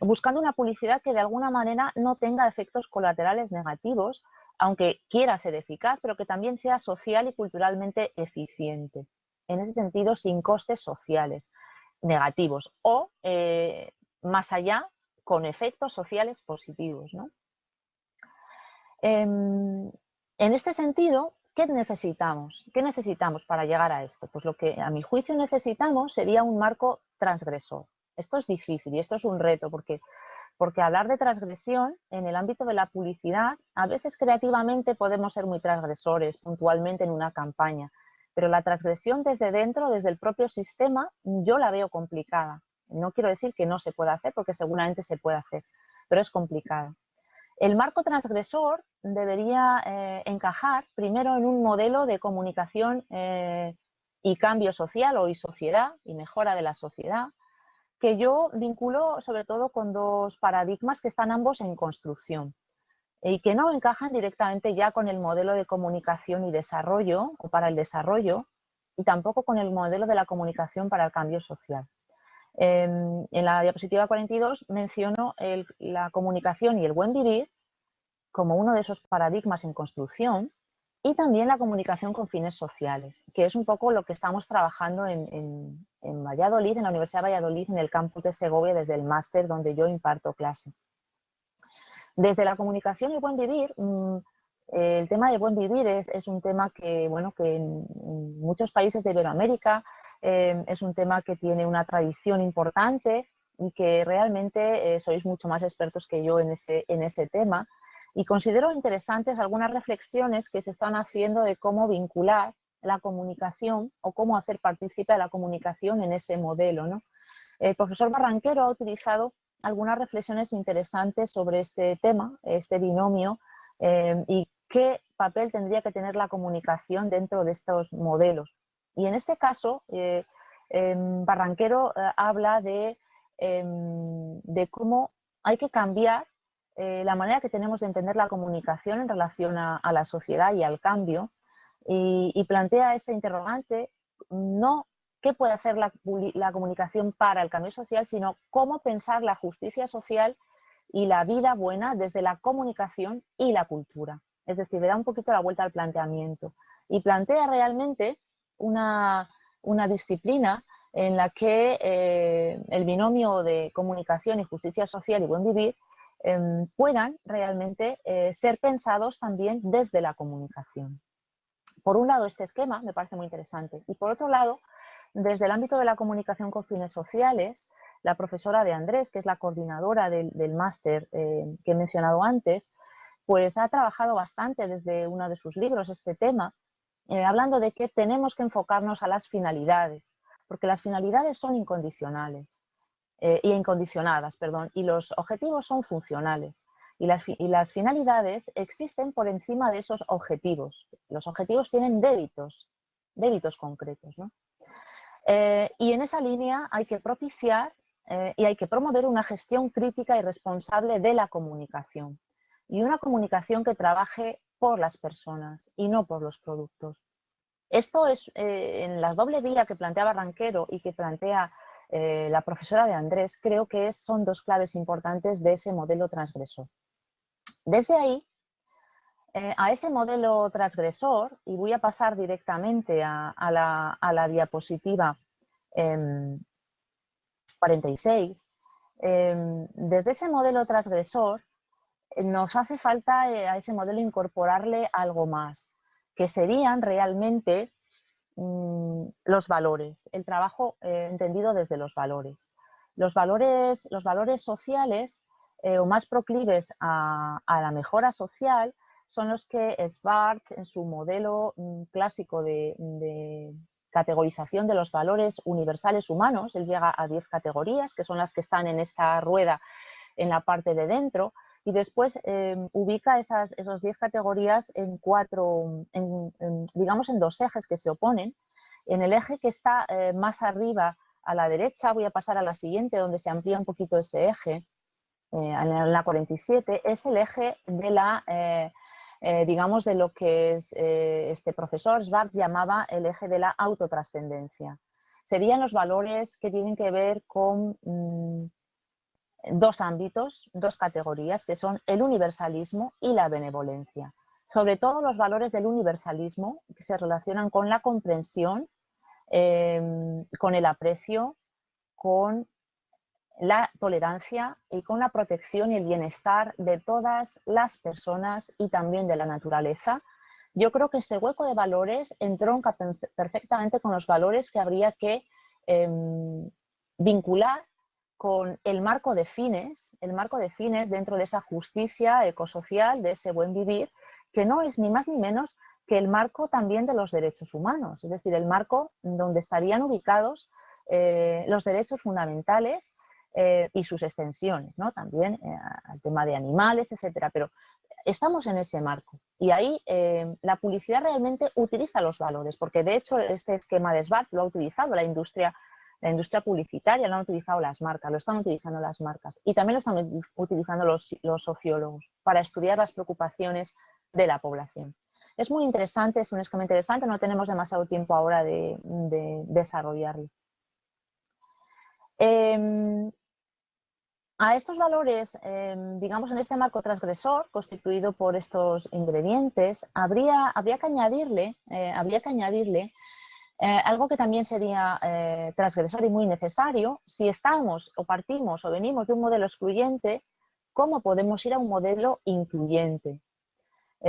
Speaker 2: Buscando una publicidad que de alguna manera no tenga efectos colaterales negativos, aunque quiera ser eficaz, pero que también sea social y culturalmente eficiente. En ese sentido, sin costes sociales negativos o, más allá, con efectos sociales positivos, ¿no? En este sentido, ¿qué necesitamos? ¿Qué necesitamos para llegar a esto? Pues lo que a mi juicio necesitamos sería un marco transgresor. Esto es difícil y esto es un reto porque hablar de transgresión en el ámbito de la publicidad, a veces creativamente podemos ser muy transgresores puntualmente en una campaña, pero la transgresión desde dentro, desde el propio sistema, yo la veo complicada. No quiero decir que no se pueda hacer, porque seguramente se puede hacer, pero es complicada. El marco transgresor debería encajar primero en un modelo de comunicación y cambio social y sociedad y mejora de la sociedad, que yo vinculo sobre todo con dos paradigmas que están ambos en construcción. y que no encajan directamente ya con el modelo de comunicación y desarrollo o para el desarrollo y tampoco con el modelo de la comunicación para el cambio social. En la diapositiva 42 menciono la comunicación y el buen vivir como uno de esos paradigmas en construcción y también la comunicación con fines sociales, que es un poco lo que estamos trabajando en Valladolid, en la Universidad de Valladolid, en el campus de Segovia, desde el máster donde yo imparto clase. Desde la comunicación y el buen vivir, el tema del buen vivir es un tema que, bueno, que en muchos países de Iberoamérica es un tema que tiene una tradición importante y que realmente sois mucho más expertos que yo en ese tema. Y considero interesantes algunas reflexiones que se están haciendo de cómo vincular la comunicación o cómo hacer partícipe a la comunicación en ese modelo, ¿no? El profesor Barranquero ha utilizado algunas reflexiones interesantes sobre este tema, este binomio, y qué papel tendría que tener la comunicación dentro de estos modelos. Y en este caso, Barranquero habla de cómo hay que cambiar la manera que tenemos de entender la comunicación en relación a la sociedad y al cambio, y plantea ese interrogante, no qué puede hacer la comunicación para el cambio social, sino cómo pensar la justicia social y la vida buena desde la comunicación y la cultura. Es decir, le da un poquito la vuelta al planteamiento y plantea realmente una disciplina en la que el binomio de comunicación y justicia social y buen vivir puedan realmente ser pensados también desde la comunicación. Por un lado, este esquema me parece muy interesante y por otro lado, desde el ámbito de la comunicación con fines sociales, la profesora de Andrés, que es la coordinadora del máster que he mencionado antes, pues ha trabajado bastante desde uno de sus libros este tema, hablando de que tenemos que enfocarnos a las finalidades, porque las finalidades son incondicionales y incondicionadas, perdón, y los objetivos son funcionales. Y las finalidades existen por encima de esos objetivos. Los objetivos tienen débitos concretos, ¿no? Y en esa línea hay que propiciar y hay que promover una gestión crítica y responsable de la comunicación. Y una comunicación que trabaje por las personas y no por los productos. Esto es en la doble vía que plantea Barranquero y que plantea la profesora de Andrés, creo que son dos claves importantes de ese modelo transgresor. Desde ahí, a ese modelo transgresor, y voy a pasar directamente a la diapositiva 46, desde ese modelo transgresor nos hace falta a ese modelo incorporarle algo más, que serían realmente los valores, el trabajo entendido desde los valores. Los valores sociales o más proclives a la mejora social son los que Svart, en su modelo clásico de categorización de los valores universales humanos, él llega a 10 categorías, que son las que están en esta rueda en la parte de dentro, y después ubica esas 10 categorías en digamos en dos ejes que se oponen. En el eje que está más arriba a la derecha, voy a pasar a la siguiente, donde se amplía un poquito ese eje, en la 47, es el eje de la, digamos, de lo que este profesor Svart llamaba el eje de la autotrascendencia. Serían los valores que tienen que ver con dos ámbitos, dos categorías, que son el universalismo y la benevolencia. Sobre todo los valores del universalismo, que se relacionan con la comprensión, con el aprecio, con la tolerancia y con la protección y el bienestar de todas las personas y también de la naturaleza. Yo creo que ese hueco de valores entronca perfectamente con los valores que habría que vincular con el marco de fines dentro de esa justicia ecosocial, de ese buen vivir, que no es ni más ni menos que el marco también de los derechos humanos, es decir, el marco donde estarían ubicados los derechos fundamentales y sus extensiones, ¿no? También al tema de animales, etcétera, pero estamos en ese marco y ahí la publicidad realmente utiliza los valores, porque de hecho este esquema de Svart lo ha utilizado la industria La industria publicitaria lo han utilizado las marcas, lo están utilizando las marcas y también lo están utilizando los sociólogos para estudiar las preocupaciones de la población. Es muy interesante, es un esquema interesante, no tenemos demasiado tiempo ahora de desarrollarlo. A estos valores, digamos, en este marco transgresor, constituido por estos ingredientes, habría que añadirle algo que también sería transgresor y muy necesario. Si estamos o partimos o venimos de un modelo excluyente, ¿cómo podemos ir a un modelo incluyente?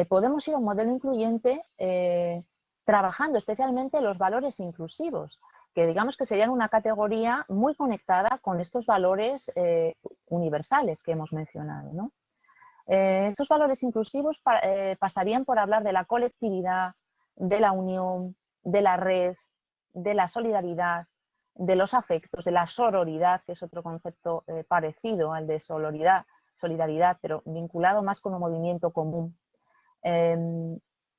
Speaker 2: Podemos ir a un modelo incluyente trabajando especialmente los valores inclusivos, que digamos que serían una categoría muy conectada con estos valores universales que hemos mencionado, ¿no? Estos valores inclusivos pasarían por hablar de la colectividad, de la unión, de la red, de la solidaridad, de los afectos, de la sororidad, que es otro concepto parecido al de solidaridad, pero vinculado más con un movimiento común.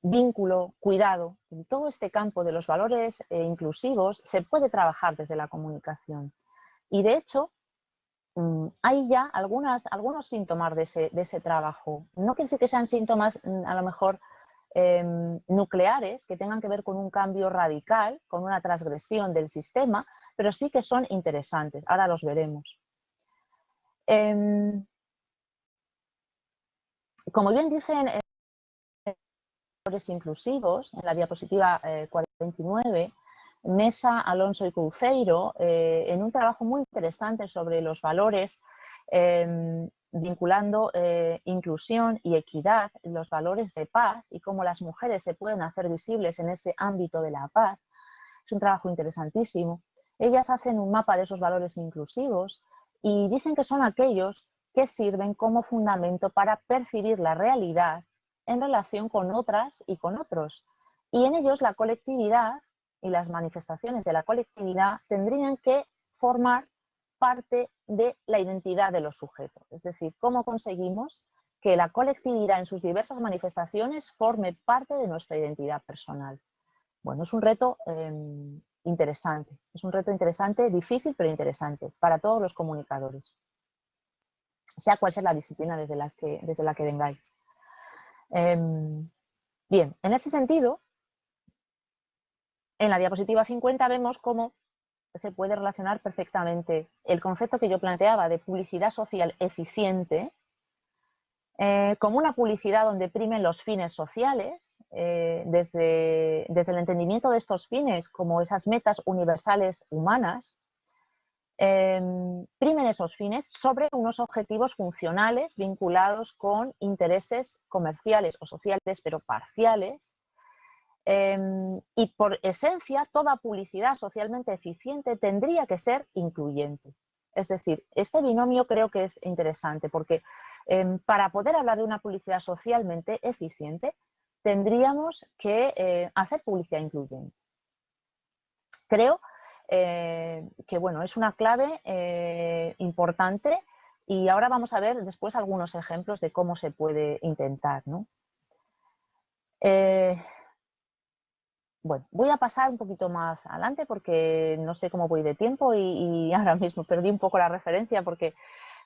Speaker 2: Vínculo, cuidado, en todo este campo de los valores inclusivos se puede trabajar desde la comunicación. Y de hecho, hay ya algunos síntomas de ese trabajo. No quiere decir que sean síntomas a lo mejor nucleares, que tengan que ver con un cambio radical, con una transgresión del sistema, pero sí que son interesantes. Ahora los veremos. Como bien dicen valores inclusivos, en la diapositiva 49, Mesa, Alonso y Cruzeiro, en un trabajo muy interesante sobre los valores, vinculando inclusión y equidad, los valores de paz y cómo las mujeres se pueden hacer visibles en ese ámbito de la paz. Es un trabajo interesantísimo. Ellas hacen un mapa de esos valores inclusivos y dicen que son aquellos que sirven como fundamento para percibir la realidad en relación con otras y con otros. Y en ellos la colectividad y las manifestaciones de la colectividad tendrían que formar parte de la identidad de los sujetos. Es decir, cómo conseguimos que la colectividad en sus diversas manifestaciones forme parte de nuestra identidad personal. Bueno, es un reto interesante. Es un reto interesante, difícil pero interesante para todos los comunicadores, sea cual sea la disciplina desde la que vengáis. Bien, en ese sentido, en la diapositiva 50 vemos cómo se puede relacionar perfectamente el concepto que yo planteaba de publicidad social eficiente como una publicidad donde primen los fines sociales, desde el entendimiento de estos fines como esas metas universales humanas, primen esos fines sobre unos objetivos funcionales vinculados con intereses comerciales o sociales, pero parciales. Y por esencia, toda publicidad socialmente eficiente tendría que ser incluyente. Es decir, este binomio creo que es interesante porque para poder hablar de una publicidad socialmente eficiente, tendríamos que hacer publicidad incluyente. Creo que bueno, es una clave importante y ahora vamos a ver después algunos ejemplos de cómo se puede intentar, ¿no? Bueno, voy a pasar un poquito más adelante porque no sé cómo voy de tiempo y ahora mismo perdí un poco la referencia porque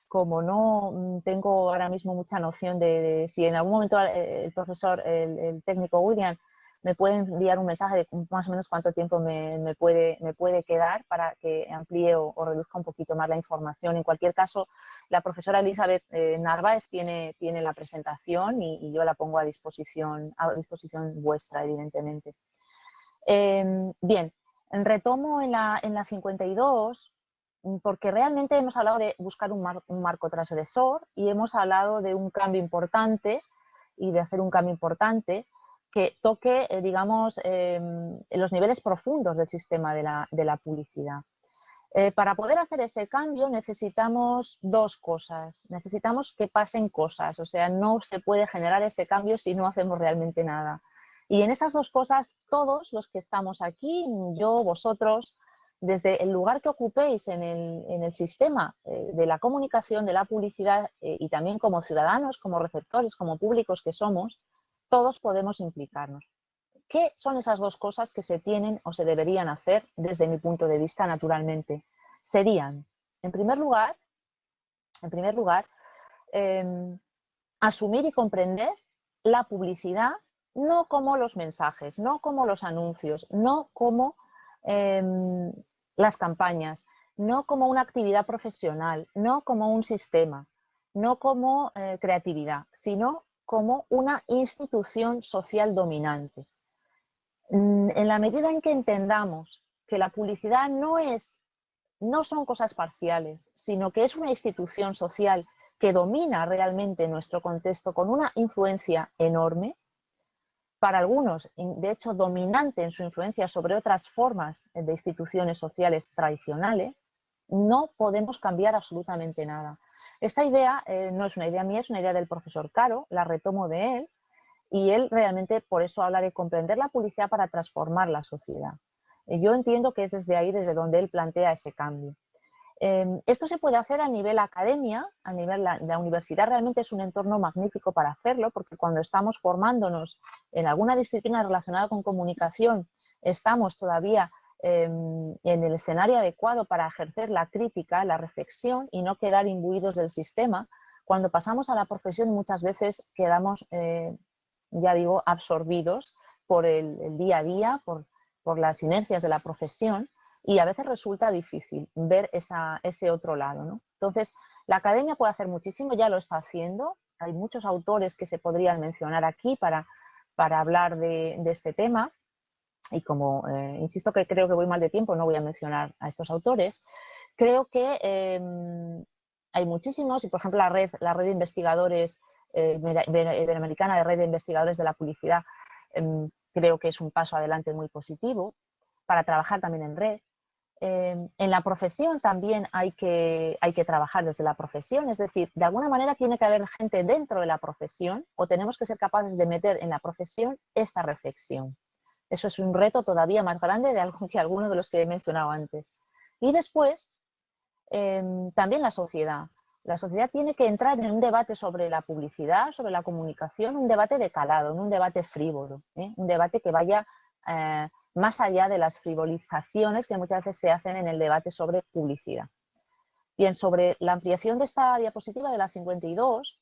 Speaker 2: como no tengo ahora mismo mucha noción de si en algún momento el profesor, el técnico William, me puede enviar un mensaje de más o menos cuánto tiempo me puede quedar para que amplíe o reduzca un poquito más la información. En cualquier caso, la profesora Elizabeth Narváez tiene la presentación y yo la pongo a disposición vuestra, evidentemente. Bien, retomo en la 52 porque realmente hemos hablado de buscar un marco transgresor y hemos hablado de un cambio importante y de hacer un cambio importante que toque, digamos, los niveles profundos del sistema de la publicidad. Para poder hacer ese cambio necesitamos dos cosas. Necesitamos que pasen cosas, o sea, no se puede generar ese cambio si no hacemos realmente nada. Y en esas dos cosas, todos los que estamos aquí, yo, vosotros, desde el lugar que ocupéis en el sistema de la comunicación, de la publicidad y también como ciudadanos, como receptores, como públicos que somos, todos podemos implicarnos. ¿Qué son esas dos cosas que se tienen o se deberían hacer desde mi punto de vista naturalmente? Serían, en primer lugar, asumir y comprender la publicidad no como los mensajes, no como los anuncios, no como las campañas, no como una actividad profesional, no como un sistema, no como creatividad, sino como una institución social dominante. En la medida en que entendamos que la publicidad no son cosas parciales, sino que es una institución social que domina realmente nuestro contexto con una influencia enorme, para algunos, de hecho, dominante en su influencia sobre otras formas de instituciones sociales tradicionales, no podemos cambiar absolutamente nada. Esta idea no es una idea mía, es una idea del profesor Caro, la retomo de él, y él realmente por eso habla de comprender la publicidad para transformar la sociedad. Yo entiendo que es desde ahí, desde donde él plantea ese cambio. Esto se puede hacer a nivel academia, a nivel la universidad realmente es un entorno magnífico para hacerlo, porque cuando estamos formándonos en alguna disciplina relacionada con comunicación, estamos todavía en el escenario adecuado para ejercer la crítica, la reflexión y no quedar imbuidos del sistema. Cuando pasamos a la profesión muchas veces quedamos, ya digo, absorbidos por el día a día, por las inercias de la profesión, y a veces resulta difícil ver ese otro lado, ¿no? Entonces, la academia puede hacer muchísimo, ya lo está haciendo. Hay muchos autores que se podrían mencionar aquí para hablar de este tema. Y como insisto que creo que voy mal de tiempo, no voy a mencionar a estos autores. Creo que hay muchísimos, y por ejemplo la red de investigadores iberoamericana, de red de investigadores de la publicidad, creo que es un paso adelante muy positivo para trabajar también en red. En la profesión también hay que trabajar desde la profesión, es decir, de alguna manera tiene que haber gente dentro de la profesión o tenemos que ser capaces de meter en la profesión esta reflexión. Eso es un reto todavía más grande que alguno de los que he mencionado antes. Y después, también la sociedad. La sociedad tiene que entrar en un debate sobre la publicidad, sobre la comunicación, un debate de calado, no un debate frívolo, un debate que vaya más allá de las frivolizaciones que muchas veces se hacen en el debate sobre publicidad. Bien, sobre la ampliación de esta diapositiva de la 52,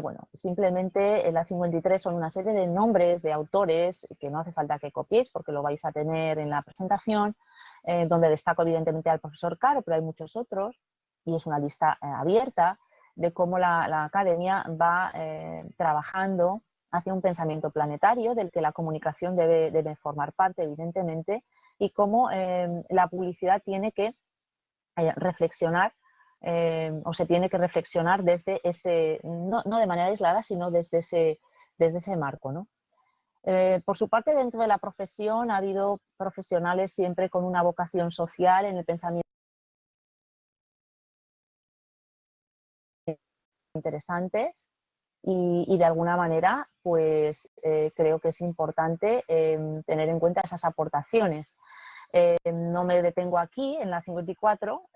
Speaker 2: bueno, simplemente en la 53 son una serie de nombres de autores que no hace falta que copiéis porque lo vais a tener en la presentación, donde destaco evidentemente al profesor Caro, pero hay muchos otros, y es una lista abierta de cómo la academia va trabajando hacia un pensamiento planetario del que la comunicación debe formar parte, evidentemente, y cómo la publicidad tiene que reflexionar o se tiene que reflexionar desde ese, no de manera aislada, sino desde ese marco, ¿no? Por su parte, dentro de la profesión ha habido profesionales siempre con una vocación social en el pensamiento interesantes y de alguna manera pues creo que es importante tener en cuenta esas aportaciones. No me detengo aquí en la 54,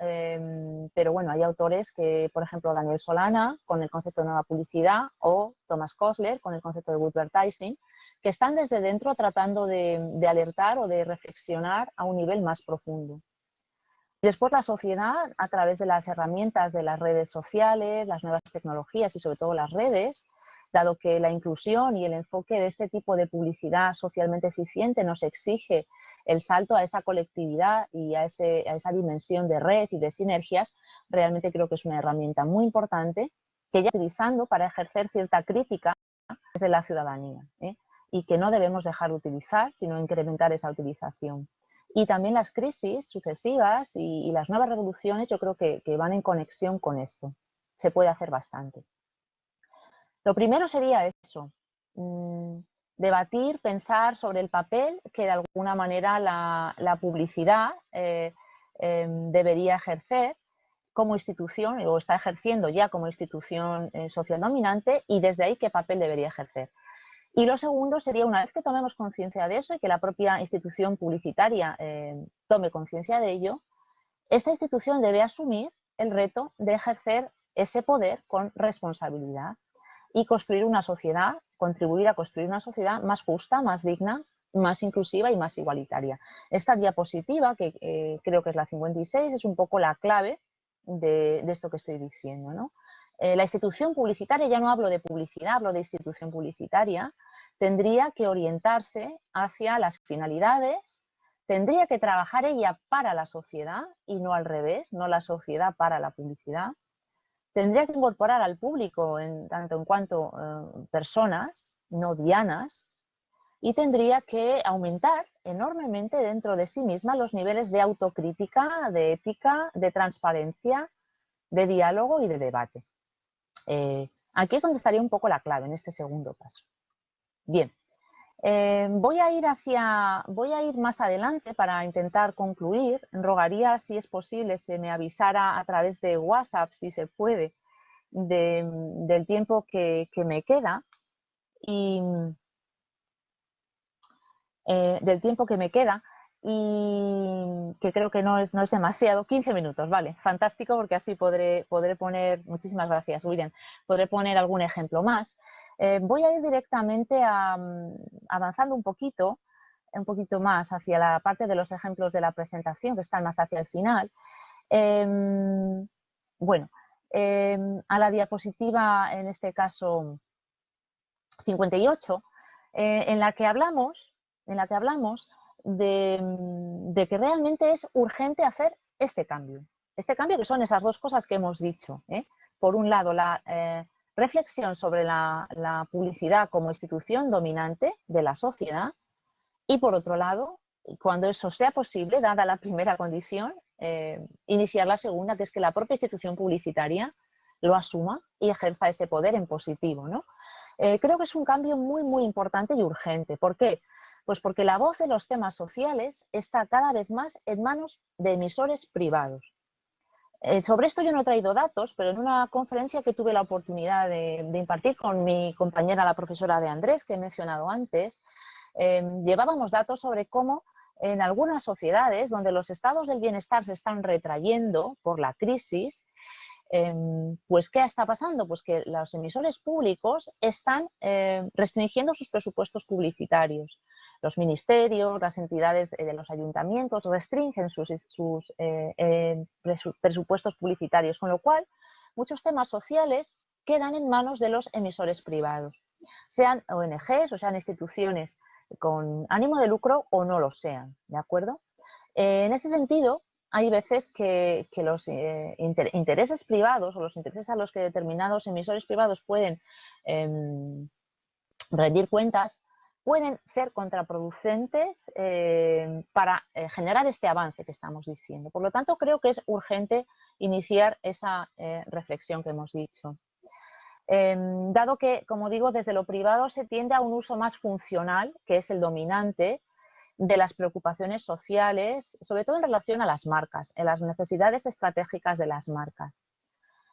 Speaker 2: pero bueno, hay autores que, por ejemplo, Daniel Solana con el concepto de nueva publicidad o Thomas Kosler con el concepto de advertising, que están desde dentro tratando de alertar o de reflexionar a un nivel más profundo. Después la sociedad, a través de las herramientas de las redes sociales, las nuevas tecnologías y sobre todo las redes, dado que la inclusión y el enfoque de este tipo de publicidad socialmente eficiente nos exige el salto a esa colectividad y a esa dimensión de red y de sinergias, realmente creo que es una herramienta muy importante que ya utilizando para ejercer cierta crítica desde la ciudadanía, y que no debemos dejar de utilizar, sino incrementar esa utilización. Y también las crisis sucesivas y las nuevas revoluciones yo creo que van en conexión con esto. Se puede hacer bastante. Lo primero sería eso, debatir, pensar sobre el papel que de alguna manera la publicidad debería ejercer como institución, o está ejerciendo ya como institución social dominante, y desde ahí qué papel debería ejercer. Y lo segundo sería, una vez que tomemos conciencia de eso y que la propia institución publicitaria tome conciencia de ello, esta institución debe asumir el reto de ejercer ese poder con responsabilidad y construir una sociedad, contribuir a construir una sociedad más justa, más digna más inclusiva y más igualitaria. Esta diapositiva, que creo que es la 56, es un poco la clave de esto que estoy diciendo, ¿no? La institución publicitaria, ya no hablo de publicidad, hablo de institución publicitaria, tendría que orientarse hacia las finalidades, tendría que trabajar ella para la sociedad y no al revés, no la sociedad para la publicidad. Tendría que incorporar al público tanto en cuanto personas, no dianas, y tendría que aumentar enormemente dentro de sí misma los niveles de autocrítica, de ética, de transparencia, de diálogo y de debate. Aquí es donde estaría un poco la clave, en este segundo paso. Bien, voy a ir más adelante para intentar concluir. Rogaría, si es posible, se me avisara a través de WhatsApp, si se puede, del tiempo que me queda y que creo que no es demasiado. 15 minutos, vale, fantástico, porque así podré poner, muchísimas gracias, William, podré poner algún ejemplo más. Voy a ir directamente avanzando un poquito más hacia la parte de los ejemplos de la presentación, que están más hacia el final. Bueno, a la diapositiva, en este caso 58, en la que hablamos de que realmente es urgente hacer este cambio que son esas dos cosas que hemos dicho, ¿eh? Por un lado, la reflexión sobre la publicidad como institución dominante de la sociedad y, por otro lado, cuando eso sea posible, dada la primera condición, iniciar la segunda, que es que la propia institución publicitaria lo asuma y ejerza ese poder en positivo, ¿no? Creo que es un cambio muy, muy importante y urgente. ¿Por qué? Pues porque la voz de los temas sociales está cada vez más en manos de emisores privados. Sobre esto yo no he traído datos, pero en una conferencia que tuve la oportunidad de impartir con mi compañera, la profesora de Andrés, que he mencionado antes, llevábamos datos sobre cómo en algunas sociedades donde los estados del bienestar se están retrayendo por la crisis, pues ¿qué está pasando? Pues que los emisores públicos están restringiendo sus presupuestos publicitarios. Los ministerios, las entidades de los ayuntamientos restringen sus presupuestos publicitarios, con lo cual muchos temas sociales quedan en manos de los emisores privados, sean ONGs o sean instituciones con ánimo de lucro o no lo sean, ¿de acuerdo? En ese sentido, hay veces que los intereses privados o los intereses a los que determinados emisores privados pueden rendir cuentas pueden ser contraproducentes para generar este avance que estamos diciendo. Por lo tanto, creo que es urgente iniciar esa reflexión que hemos dicho. Dado que, como digo, desde lo privado se tiende a un uso más funcional, que es el dominante, de las preocupaciones sociales, sobre todo en relación a las marcas, en las necesidades estratégicas de las marcas.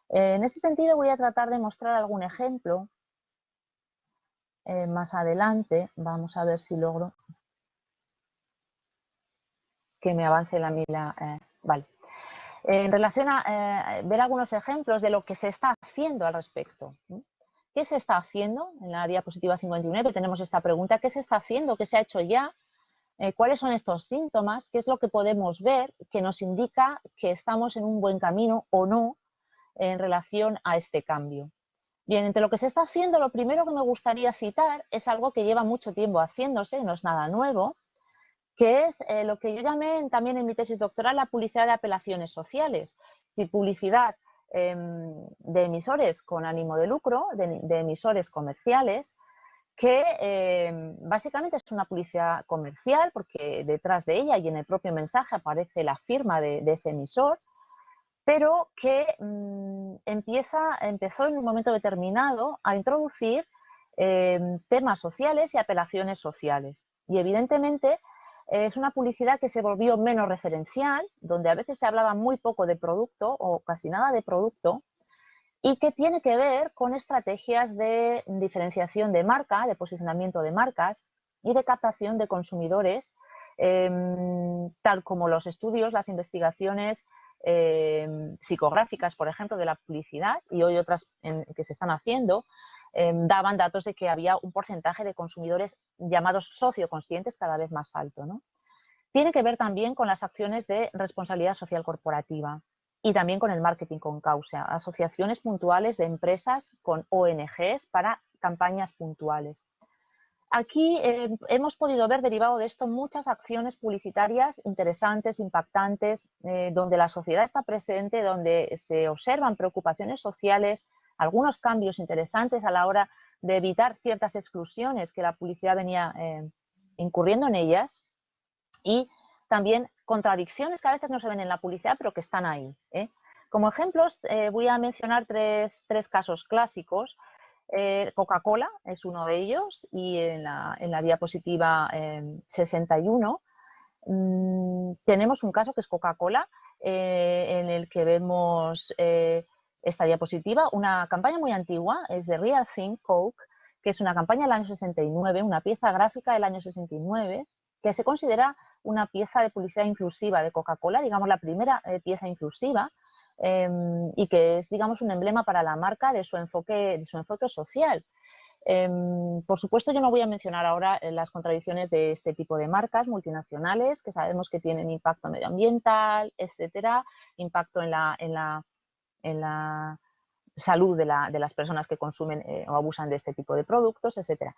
Speaker 2: En ese sentido voy a tratar de mostrar algún ejemplo más adelante. Vamos a ver si logro que me avance la mila. Vale. En relación a ver algunos ejemplos de lo que se está haciendo al respecto. ¿Qué se está haciendo? En la diapositiva 59 tenemos esta pregunta. ¿Qué se está haciendo? ¿Qué se ha hecho ya? ¿Cuáles son estos síntomas? ¿Qué es lo que podemos ver que nos indica que estamos en un buen camino o no en relación a este cambio? Bien, entre lo que se está haciendo, lo primero que me gustaría citar es algo que lleva mucho tiempo haciéndose, no es nada nuevo, que es lo que yo llamé también en mi tesis doctoral la publicidad de apelaciones sociales, y publicidad de emisores con ánimo de lucro, de emisores comerciales, que básicamente es una publicidad comercial porque detrás de ella y en el propio mensaje aparece la firma de ese emisor, pero que empezó en un momento determinado a introducir temas sociales y apelaciones sociales. Y evidentemente es una publicidad que se volvió menos referencial, donde a veces se hablaba muy poco de producto o casi nada de producto, y que tiene que ver con estrategias de diferenciación de marca, de posicionamiento de marcas y de captación de consumidores, tal como los estudios, las investigaciones psicográficas, por ejemplo, de la publicidad y hoy otras que se están haciendo, daban datos de que había un porcentaje de consumidores llamados socioconscientes cada vez más alto, ¿no? Tiene que ver también con las acciones de responsabilidad social corporativa y también con el marketing con causa, asociaciones puntuales de empresas con ONGs para campañas puntuales. Aquí hemos podido ver derivado de esto muchas acciones publicitarias interesantes, impactantes, donde la sociedad está presente, donde se observan preocupaciones sociales, algunos cambios interesantes a la hora de evitar ciertas exclusiones que la publicidad venía incurriendo en ellas, y también contradicciones que a veces no se ven en la publicidad, pero que están ahí. Como ejemplos, voy a mencionar tres casos clásicos. Coca-Cola es uno de ellos, y en la diapositiva 61 tenemos un caso que es Coca-Cola, en el que vemos esta diapositiva, una campaña muy antigua, es de Real Thing Coke, que es una campaña del año 69, una pieza gráfica del año 69, que se considera una pieza de publicidad inclusiva de Coca-Cola, digamos la primera pieza inclusiva, y que es, digamos, un emblema para la marca de su enfoque social. Por supuesto, yo no voy a mencionar ahora las contradicciones de este tipo de marcas multinacionales que sabemos que tienen impacto medioambiental, etcétera, impacto en la salud de las personas que consumen o abusan de este tipo de productos, etcétera.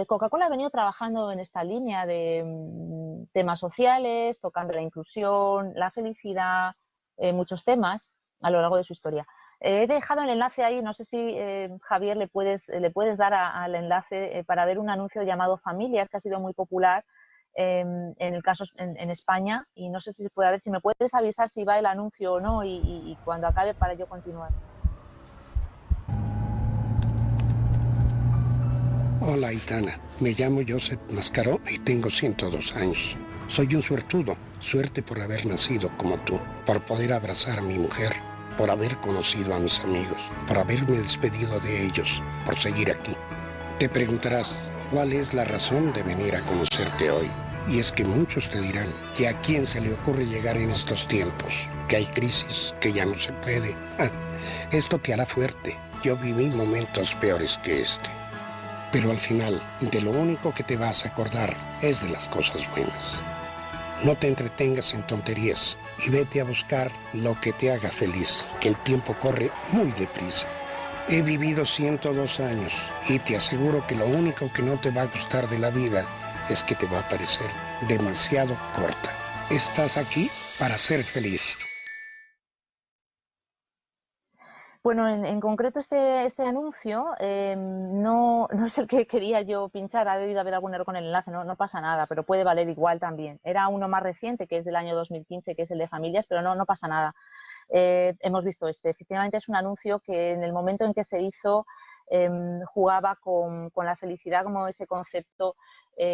Speaker 2: Coca-Cola ha venido trabajando en esta línea de temas sociales, tocando la inclusión, la felicidad, muchos temas a lo largo de su historia. He dejado el enlace ahí, no sé si Javier le puedes dar al enlace para ver un anuncio llamado Familias, que ha sido muy popular en el caso en España, y no sé si se puede ver, si me puedes avisar si va el anuncio o no, y cuando acabe para yo continuar.
Speaker 3: Hola, Aitana. Me llamo Joseph Mascaró y tengo 102 años. Soy un suertudo, suerte por haber nacido como tú, por poder abrazar a mi mujer, por haber conocido a mis amigos, por haberme despedido de ellos, por seguir aquí. Te preguntarás, ¿cuál es la razón de venir a conocerte hoy? Y es que muchos te dirán que a quién se le ocurre llegar en estos tiempos, que hay crisis, que ya no se puede. Esto te hará fuerte. Yo viví momentos peores que este. Pero al final, de lo único que te vas a acordar es de las cosas buenas. No te entretengas en tonterías y vete a buscar lo que te haga feliz, que el tiempo corre muy deprisa. He vivido 102 años y te aseguro que lo único que no te va a gustar de la vida es que te va a parecer demasiado corta. Estás aquí para ser feliz.
Speaker 2: Bueno, en concreto este anuncio no es el que quería yo pinchar, ha debido haber algún error con el enlace, no pasa nada, pero puede valer igual también. Era uno más reciente, que es del año 2015, que es el de Familias, pero no pasa nada. Hemos visto efectivamente es un anuncio que en el momento en que se hizo jugaba con la felicidad como ese concepto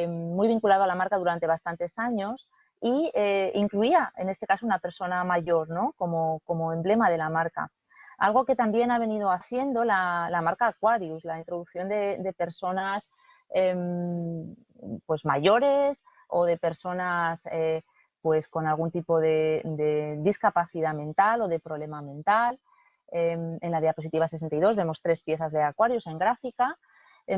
Speaker 2: muy vinculado a la marca durante bastantes años, y incluía en este caso una persona mayor, ¿no? como emblema de la marca. Algo que también ha venido haciendo la marca Aquarius, la introducción de personas pues mayores o de personas pues con algún tipo de discapacidad mental o de problema mental. En la diapositiva 62 vemos 3 piezas de Aquarius en gráfica.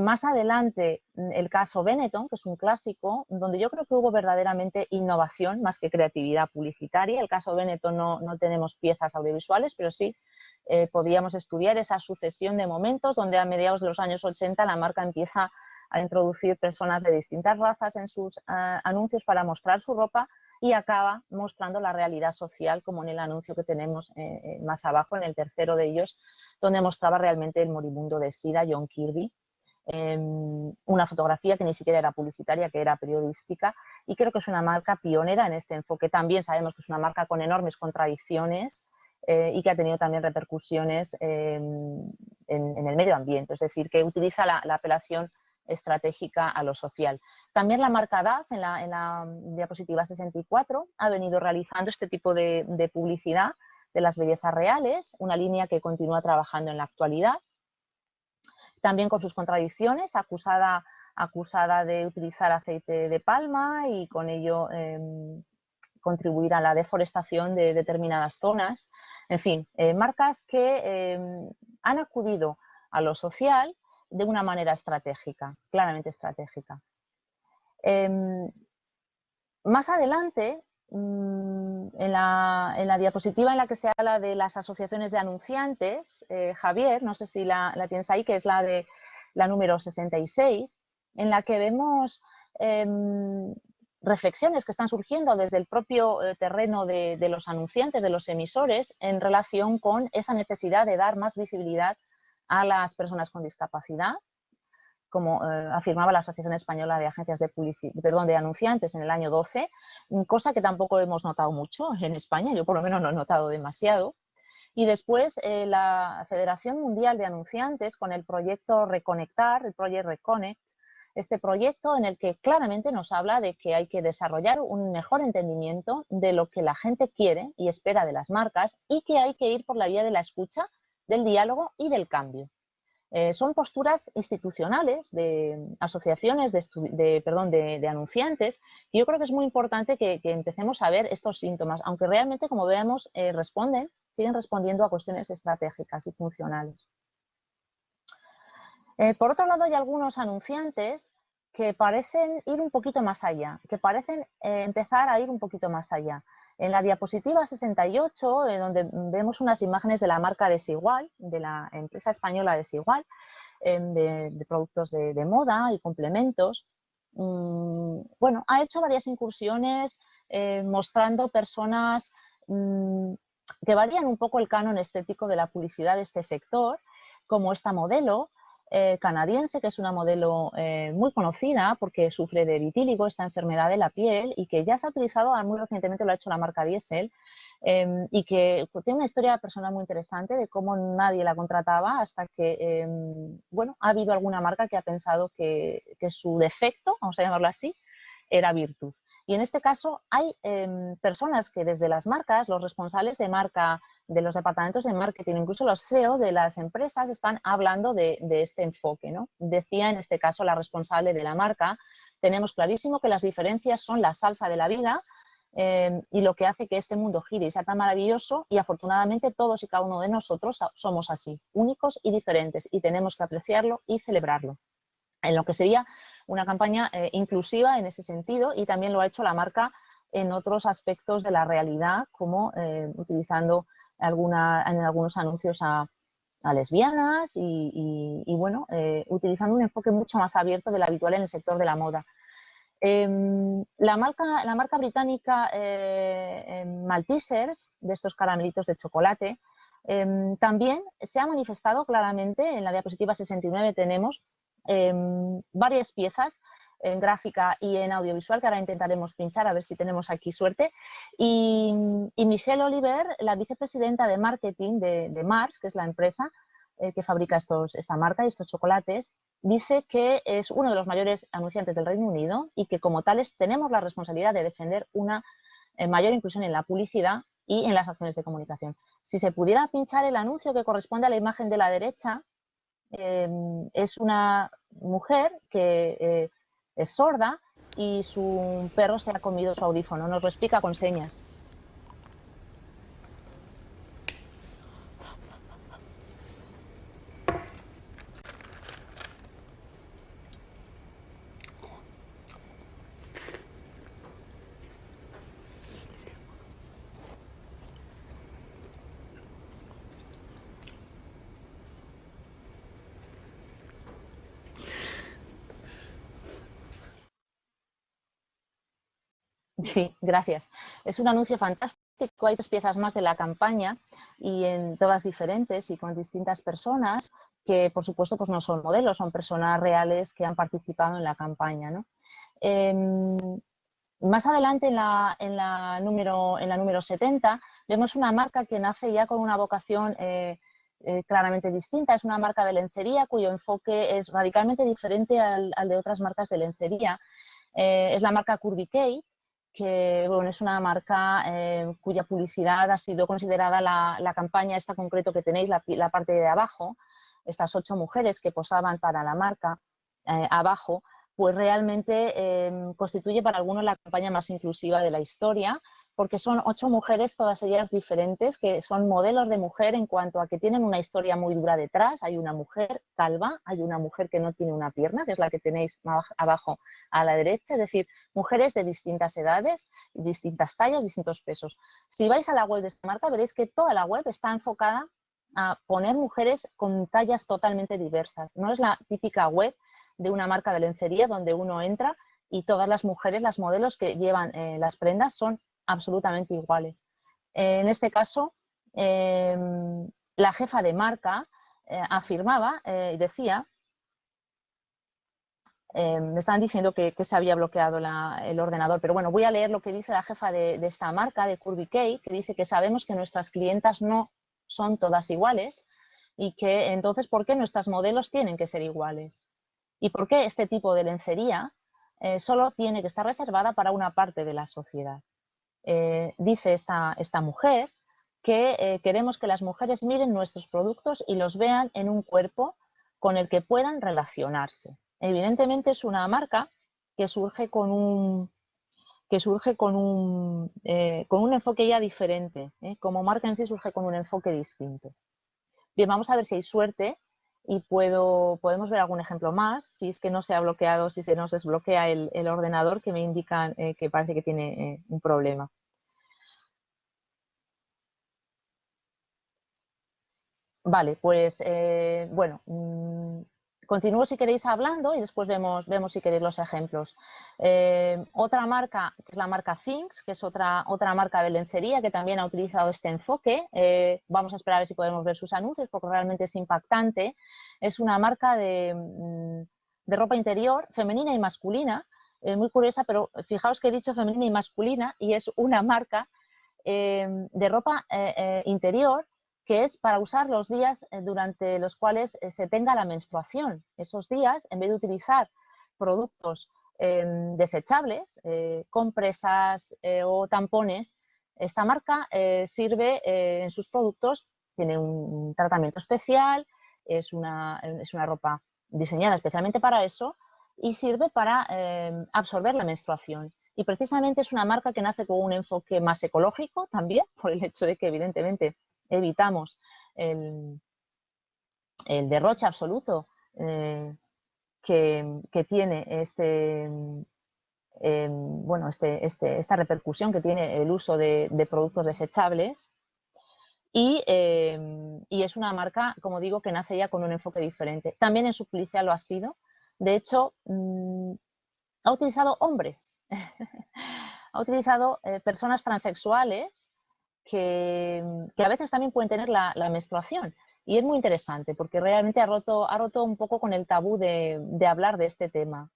Speaker 2: Más adelante, el caso Benetton, que es un clásico, donde yo creo que hubo verdaderamente innovación más que creatividad publicitaria. El caso Benetton no tenemos piezas audiovisuales, pero sí podíamos estudiar esa sucesión de momentos donde a mediados de los años 80 la marca empieza a introducir personas de distintas razas en sus anuncios para mostrar su ropa, y acaba mostrando la realidad social, como en el anuncio que tenemos más abajo, en el tercero de ellos, donde mostraba realmente el moribundo de SIDA, John Kirby. Una fotografía que ni siquiera era publicitaria, que era periodística, y creo que es una marca pionera en este enfoque. También sabemos que es una marca con enormes contradicciones y que ha tenido también repercusiones en el medio ambiente, es decir, que utiliza la apelación estratégica a lo social. También la marca DAF, en la diapositiva 64, ha venido realizando este tipo de publicidad de las bellezas reales, una línea que continúa trabajando en la actualidad, también con sus contradicciones, acusada de utilizar aceite de palma y con ello contribuir a la deforestación de determinadas zonas. En fin, marcas que han acudido a lo social, de una manera estratégica, claramente estratégica. Más adelante, en la diapositiva en la que se habla de las asociaciones de anunciantes, Javier, no sé si la tienes ahí, que es la número 66, en la que vemos reflexiones que están surgiendo desde el propio terreno de los anunciantes, de los emisores, en relación con esa necesidad de dar más visibilidad a las personas con discapacidad, como afirmaba la Asociación Española de Agencias de Anunciantes en el año 12, cosa que tampoco hemos notado mucho en España, yo por lo menos no he notado demasiado. Y después la Federación Mundial de Anunciantes con el proyecto Reconectar, el Project Reconnect, este proyecto en el que claramente nos habla de que hay que desarrollar un mejor entendimiento de lo que la gente quiere y espera de las marcas y que hay que ir por la vía de la escucha, del diálogo y del cambio. Son posturas institucionales de asociaciones de anunciantes y yo creo que es muy importante que empecemos a ver estos síntomas, aunque realmente, como vemos, siguen respondiendo a cuestiones estratégicas y funcionales. Por otro lado, hay algunos anunciantes que parecen ir un poquito más allá, que parecen empezar a ir un poquito más allá. En la diapositiva 68, donde vemos unas imágenes de la marca Desigual, de la empresa española Desigual, de productos de moda y complementos, bueno, ha hecho varias incursiones mostrando personas que varían un poco el canon estético de la publicidad de este sector, como esta modelo canadiense, que es una modelo muy conocida porque sufre de vitíligo, esta enfermedad de la piel, y que ya se ha utilizado, muy recientemente lo ha hecho la marca Diesel, y que tiene una historia personal muy interesante de cómo nadie la contrataba hasta que, bueno, ha habido alguna marca que ha pensado que su defecto, vamos a llamarlo así, era virtud. Y en este caso hay personas que desde las marcas, los responsables de marca, de los departamentos de marketing, incluso los CEO de las empresas están hablando de este enfoque, ¿no? Decía en este caso la responsable de la marca, tenemos clarísimo que las diferencias son la salsa de la vida y lo que hace que este mundo gire y sea tan maravilloso, y afortunadamente todos y cada uno de nosotros somos así, únicos y diferentes, y tenemos que apreciarlo y celebrarlo. En lo que sería una campaña inclusiva en ese sentido, y también lo ha hecho la marca en otros aspectos de la realidad, como utilizando en algunos anuncios a lesbianas y bueno, utilizando un enfoque mucho más abierto del habitual en el sector de la moda. La marca británica Maltesers, de estos caramelitos de chocolate, también se ha manifestado claramente. En la diapositiva 69 tenemos varias piezas en gráfica y en audiovisual que ahora intentaremos pinchar a ver si tenemos aquí suerte, y Michelle Oliver, la vicepresidenta de marketing de Mars, que es la empresa que fabrica esta marca y estos chocolates, dice que es uno de los mayores anunciantes del Reino Unido y que como tales tenemos la responsabilidad de defender una mayor inclusión en la publicidad y en las acciones de comunicación. Si se pudiera pinchar el anuncio que corresponde a la imagen de la derecha, es una mujer que es sorda y su perro se ha comido su audífono. Nos lo explica con señas. Sí, gracias. Es un anuncio fantástico. Hay 3 piezas más de la campaña y en todas diferentes y con distintas personas que, por supuesto, pues no son modelos, son personas reales que han participado en la campaña, ¿no? Más adelante, en la número 70, vemos una marca que nace ya con una vocación claramente distinta. Es una marca de lencería cuyo enfoque es radicalmente diferente al de otras marcas de lencería. Es la marca Curvy Kate, que bueno, es una marca cuya publicidad ha sido considerada la campaña esta concreto que tenéis, la parte de abajo, estas 8 mujeres que posaban para la marca abajo, pues realmente constituye para algunos la campaña más inclusiva de la historia, porque son 8 mujeres, todas ellas diferentes, que son modelos de mujer en cuanto a que tienen una historia muy dura detrás. Hay una mujer calva, hay una mujer que no tiene una pierna, que es la que tenéis abajo a la derecha, es decir, mujeres de distintas edades, distintas tallas, distintos pesos. Si vais a la web de esta marca, veréis que toda la web está enfocada a poner mujeres con tallas totalmente diversas. No es la típica web de una marca de lencería donde uno entra y todas las mujeres, las modelos que llevan las prendas son absolutamente iguales. En este caso, la jefa de marca afirmaba y decía, me estaban diciendo que se había bloqueado el ordenador, pero bueno, voy a leer lo que dice la jefa de esta marca, de Curvy Kay, que dice que sabemos que nuestras clientas no son todas iguales y que entonces, ¿por qué nuestras modelos tienen que ser iguales? ¿Y por qué este tipo de lencería solo tiene que estar reservada para una parte de la sociedad? Dice esta mujer que queremos que las mujeres miren nuestros productos y los vean en un cuerpo con el que puedan relacionarse. Evidentemente es una marca que surge con un enfoque ya diferente. Como marca en sí surge con un enfoque distinto. Bien, vamos a ver si hay suerte y podemos ver algún ejemplo más, si es que no se ha bloqueado, si se nos desbloquea el ordenador, que me indican que parece que tiene un problema. Vale, pues bueno, continúo si queréis hablando y después vemos si queréis los ejemplos. Otra marca, que es la marca Things, que es otra marca de lencería que también ha utilizado este enfoque. Vamos a esperar a ver si podemos ver sus anuncios porque realmente es impactante. Es una marca de ropa interior femenina y masculina, muy curiosa, pero fijaos que he dicho femenina y masculina y es una marca de ropa interior que es para usar los días durante los cuales se tenga la menstruación. Esos días, en vez de utilizar productos desechables, compresas o tampones, esta marca sirve en sus productos, tiene un tratamiento especial, es una ropa diseñada especialmente para eso y sirve para absorber la menstruación. Y precisamente es una marca que nace con un enfoque más ecológico también, por el hecho de que evidentemente evitamos el derroche absoluto que tiene esta repercusión que tiene el uso de productos desechables y es una marca, como digo, que nace ya con un enfoque diferente. También en su publicidad lo ha sido. De hecho, ha utilizado hombres, ha utilizado personas transexuales que a veces también pueden tener la menstruación. Y es muy interesante porque realmente ha roto un poco con el tabú de hablar de este tema.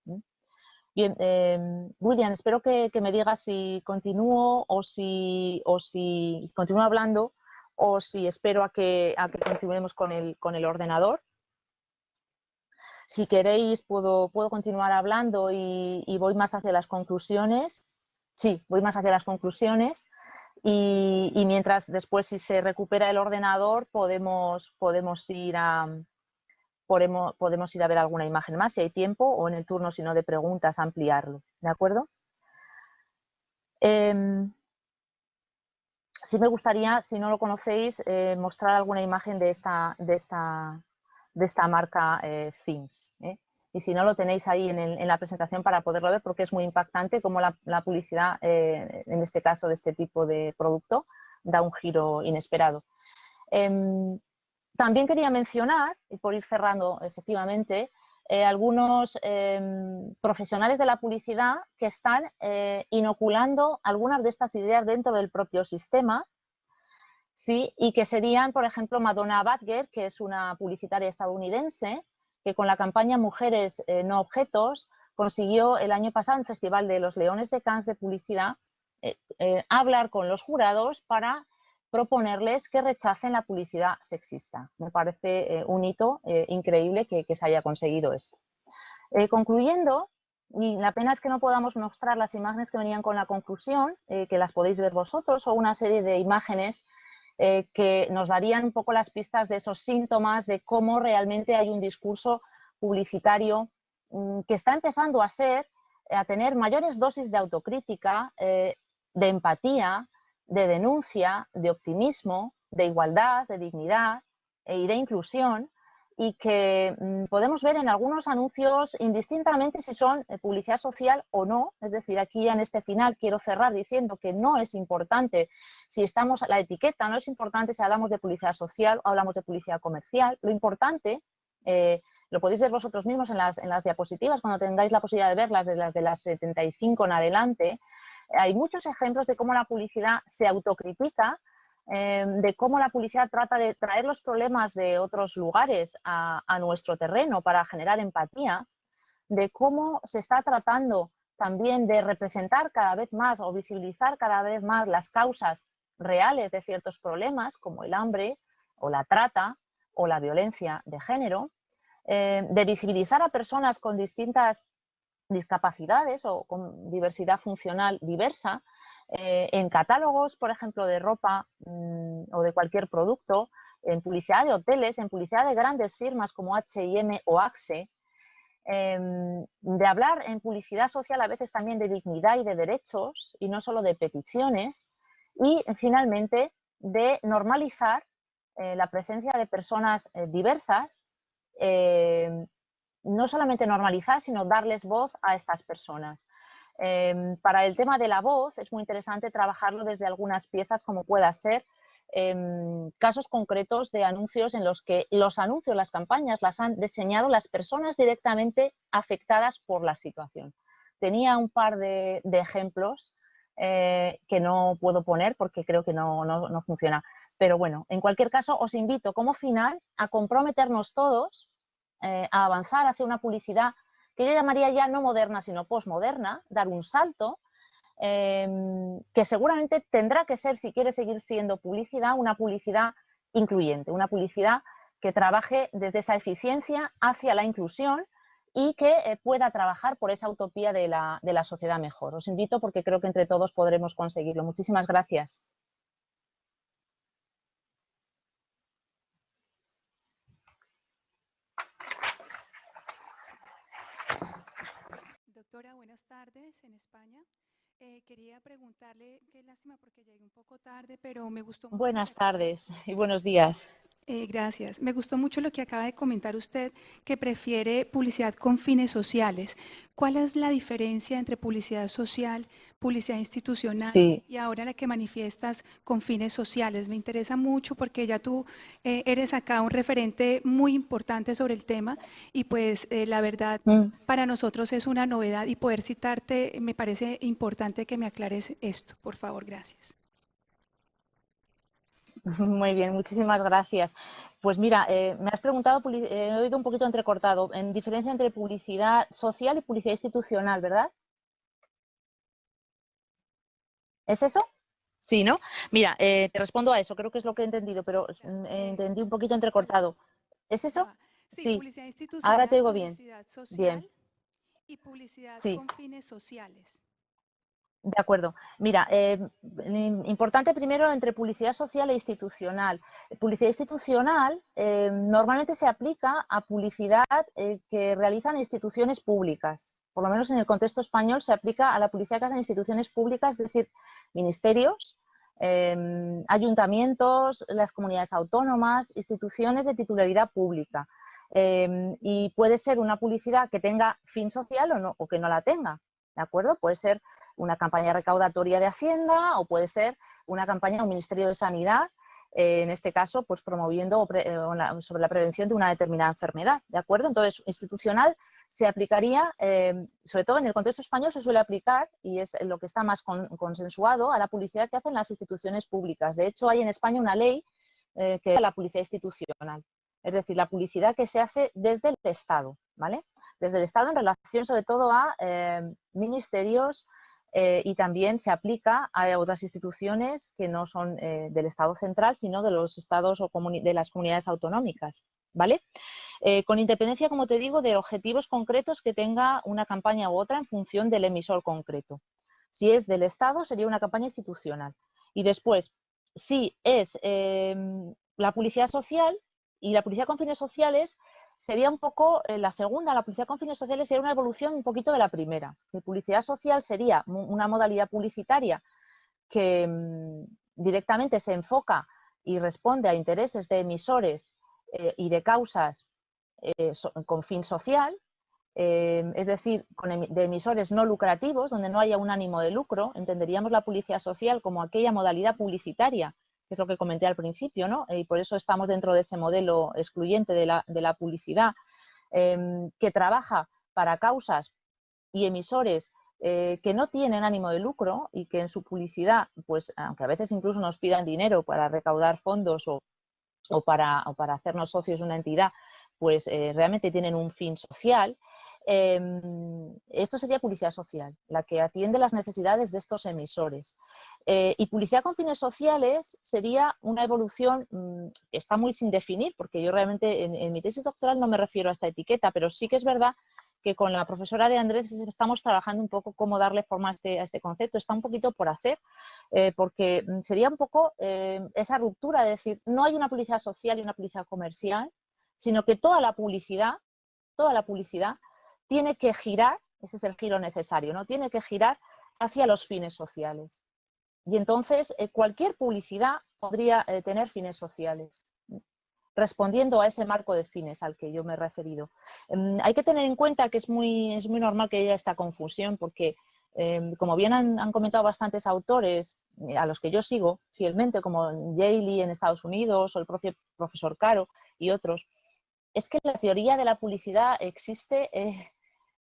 Speaker 2: Bien, William, espero que me digas si continúo o si continúo hablando o si espero a que continuemos con el ordenador. Si queréis, puedo continuar hablando y voy más hacia las conclusiones. Sí, voy más hacia las conclusiones. Y mientras después, si se recupera el ordenador, podemos ir a ver alguna imagen más, si hay tiempo, o en el turno, si no, de preguntas, ampliarlo. ¿De acuerdo? Sí me gustaría, si no lo conocéis, mostrar alguna imagen de esta marca Things. Y si no, lo tenéis ahí en la presentación para poderlo ver, porque es muy impactante cómo la publicidad, en este caso de este tipo de producto, da un giro inesperado. También quería mencionar, y por ir cerrando efectivamente, algunos profesionales de la publicidad que están inoculando algunas de estas ideas dentro del propio sistema. Sí, y que serían, por ejemplo, Madonna Badger, que es una publicitaria estadounidense, que con la campaña Mujeres no objetos consiguió el año pasado en el Festival de los Leones de Cannes de publicidad hablar con los jurados para proponerles que rechacen la publicidad sexista. Me parece un hito increíble que se haya conseguido esto. Concluyendo, y la pena es que no podamos mostrar las imágenes que venían con la conclusión, que las podéis ver vosotros, o una serie de imágenes que nos darían un poco las pistas de esos síntomas de cómo realmente hay un discurso publicitario que está empezando a tener mayores dosis de autocrítica, de empatía, de denuncia, de optimismo, de igualdad, de dignidad y de inclusión, y que podemos ver en algunos anuncios indistintamente si son publicidad social o no. Es decir, aquí en este final quiero cerrar diciendo que no es importante si estamos, la etiqueta no es importante si hablamos de publicidad social o hablamos de publicidad comercial. Lo importante, lo podéis ver vosotros mismos en las diapositivas cuando tengáis la posibilidad de verlas, de las 75 en adelante. Hay muchos ejemplos de cómo la publicidad se autocritica, de cómo la publicidad trata de traer los problemas de otros lugares a nuestro terreno para generar empatía, de cómo se está tratando también de representar cada vez más o visibilizar cada vez más las causas reales de ciertos problemas como el hambre o la trata o la violencia de género, de visibilizar a personas con distintas discapacidades o con diversidad funcional diversa, en catálogos, por ejemplo, de ropa o de cualquier producto, en publicidad de hoteles, en publicidad de grandes firmas como H&M o Axe, de hablar en publicidad social a veces también de dignidad y de derechos y no solo de peticiones, y finalmente de normalizar la presencia de personas diversas, no solamente normalizar, sino darles voz a estas personas. Para el tema de la voz es muy interesante trabajarlo desde algunas piezas como pueda ser casos concretos de anuncios en los que los anuncios, las campañas las han diseñado las personas directamente afectadas por la situación. Tenía un par de ejemplos que no puedo poner porque creo que no funciona. Pero bueno, en cualquier caso os invito como final a comprometernos todos a avanzar hacia una publicidad que yo llamaría ya no moderna, sino postmoderna, dar un salto, que seguramente tendrá que ser, si quiere seguir siendo publicidad, una publicidad incluyente, una publicidad que trabaje desde esa eficiencia hacia la inclusión y que pueda trabajar por esa utopía de la sociedad mejor. Os invito porque creo que entre todos podremos conseguirlo. Muchísimas gracias.
Speaker 4: Doctora, buenas tardes en España. Quería preguntarle, qué lástima porque llegué un poco tarde, pero me gustó mucho.
Speaker 2: Buenas tardes y buenos días.
Speaker 4: Gracias. Me gustó mucho lo que acaba de comentar usted, que prefiere publicidad con fines sociales. ¿Cuál es la diferencia entre publicidad social, publicidad institucional y ahora la que manifiestas con fines sociales? Me interesa mucho porque ya tú eres acá un referente muy importante sobre el tema y pues la verdad para nosotros es una novedad y poder citarte me parece importante que me aclares esto. Por favor, gracias.
Speaker 2: Muy bien, muchísimas gracias. Pues mira, me has preguntado, he oído un poquito entrecortado, en diferencia entre publicidad social y publicidad institucional, ¿verdad? ¿Es eso? Sí, ¿no? Mira, te respondo a eso, creo que es lo que he entendido, pero entendí un poquito entrecortado. ¿Es eso?
Speaker 4: Sí, publicidad institucional,
Speaker 2: ahora te oigo bien.
Speaker 4: Publicidad social
Speaker 2: bien.
Speaker 4: y publicidad con fines sociales.
Speaker 2: De acuerdo. Mira, importante primero entre publicidad social e institucional. Publicidad institucional normalmente se aplica a publicidad que realizan instituciones públicas. Por lo menos en el contexto español se aplica a la publicidad que hacen instituciones públicas, es decir, ministerios, ayuntamientos, las comunidades autónomas, instituciones de titularidad pública. Y puede ser una publicidad que tenga fin social o que no la tenga. ¿De acuerdo? Puede ser una campaña recaudatoria de Hacienda o puede ser una campaña de un Ministerio de Sanidad, en este caso, pues promoviendo sobre la prevención de una determinada enfermedad, ¿de acuerdo? Entonces, institucional se aplicaría, sobre todo en el contexto español se suele aplicar, y es lo que está más consensuado, a la publicidad que hacen las instituciones públicas. De hecho, hay en España una ley que es la publicidad institucional, es decir, la publicidad que se hace desde el Estado, ¿vale? Desde el Estado en relación sobre todo a ministerios y también se aplica a otras instituciones que no son del Estado central, sino de los estados o de las comunidades autonómicas, ¿vale? Con independencia, como te digo, de objetivos concretos que tenga una campaña u otra en función del emisor concreto. Si es del Estado, sería una campaña institucional. Y después, si es la publicidad social y la publicidad con fines sociales, sería un poco la segunda, la publicidad con fines sociales sería una evolución un poquito de la primera. La publicidad social sería una modalidad publicitaria que directamente se enfoca y responde a intereses de emisores y de causas con fin social, es decir, de emisores no lucrativos, donde no haya un ánimo de lucro. Entenderíamos la publicidad social como aquella modalidad publicitaria, que es lo que comenté al principio, ¿no? Y por eso estamos dentro de ese modelo excluyente de la publicidad, que trabaja para causas y emisores que no tienen ánimo de lucro y que en su publicidad, pues aunque a veces incluso nos pidan dinero para recaudar fondos o para hacernos socios de una entidad, pues realmente tienen un fin social. Esto sería publicidad social, la que atiende las necesidades de estos emisores. Y publicidad con fines sociales sería una evolución que está muy sin definir, porque yo realmente en mi tesis doctoral no me refiero a esta etiqueta, pero sí que es verdad que con la profesora de Andrés estamos trabajando un poco cómo darle forma a este concepto. Está un poquito por hacer, porque sería un poco esa ruptura de decir, no hay una publicidad social y una publicidad comercial, sino que toda la publicidad tiene que girar, ese es el giro necesario, ¿no? Tiene que girar hacia los fines sociales. Y entonces cualquier publicidad podría tener fines sociales, respondiendo a ese marco de fines al que yo me he referido. Hay que tener en cuenta que es muy normal que haya esta confusión, porque como bien han comentado bastantes autores a los que yo sigo fielmente, como Yaley en Estados Unidos o el propio profesor Caro y otros, es que la teoría de la publicidad existe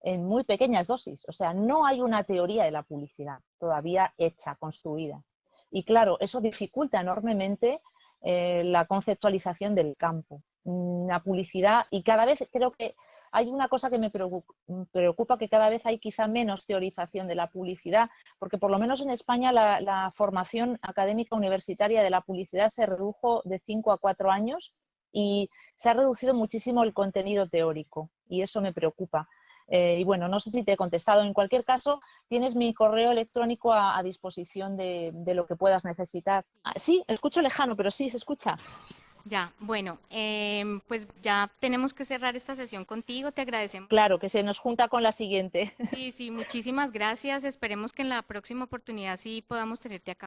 Speaker 2: en muy pequeñas dosis. O sea, no hay una teoría de la publicidad todavía hecha, construida. Y claro, eso dificulta enormemente la conceptualización del campo. La publicidad, y cada vez creo que hay una cosa que me preocupa, que cada vez hay quizá menos teorización de la publicidad, porque por lo menos en España la formación académica universitaria de la publicidad se redujo de 5 a 4 años y se ha reducido muchísimo el contenido teórico, y eso me preocupa. Y bueno, no sé si te he contestado. En cualquier caso, tienes mi correo electrónico a disposición de lo que puedas necesitar. Sí, escucho lejano, pero sí, se escucha.
Speaker 5: Ya, bueno, pues ya tenemos que cerrar esta sesión contigo, te agradecemos.
Speaker 2: Claro, que se nos junta con la siguiente.
Speaker 5: Sí, muchísimas gracias. Esperemos que en la próxima oportunidad sí podamos tenerte acá.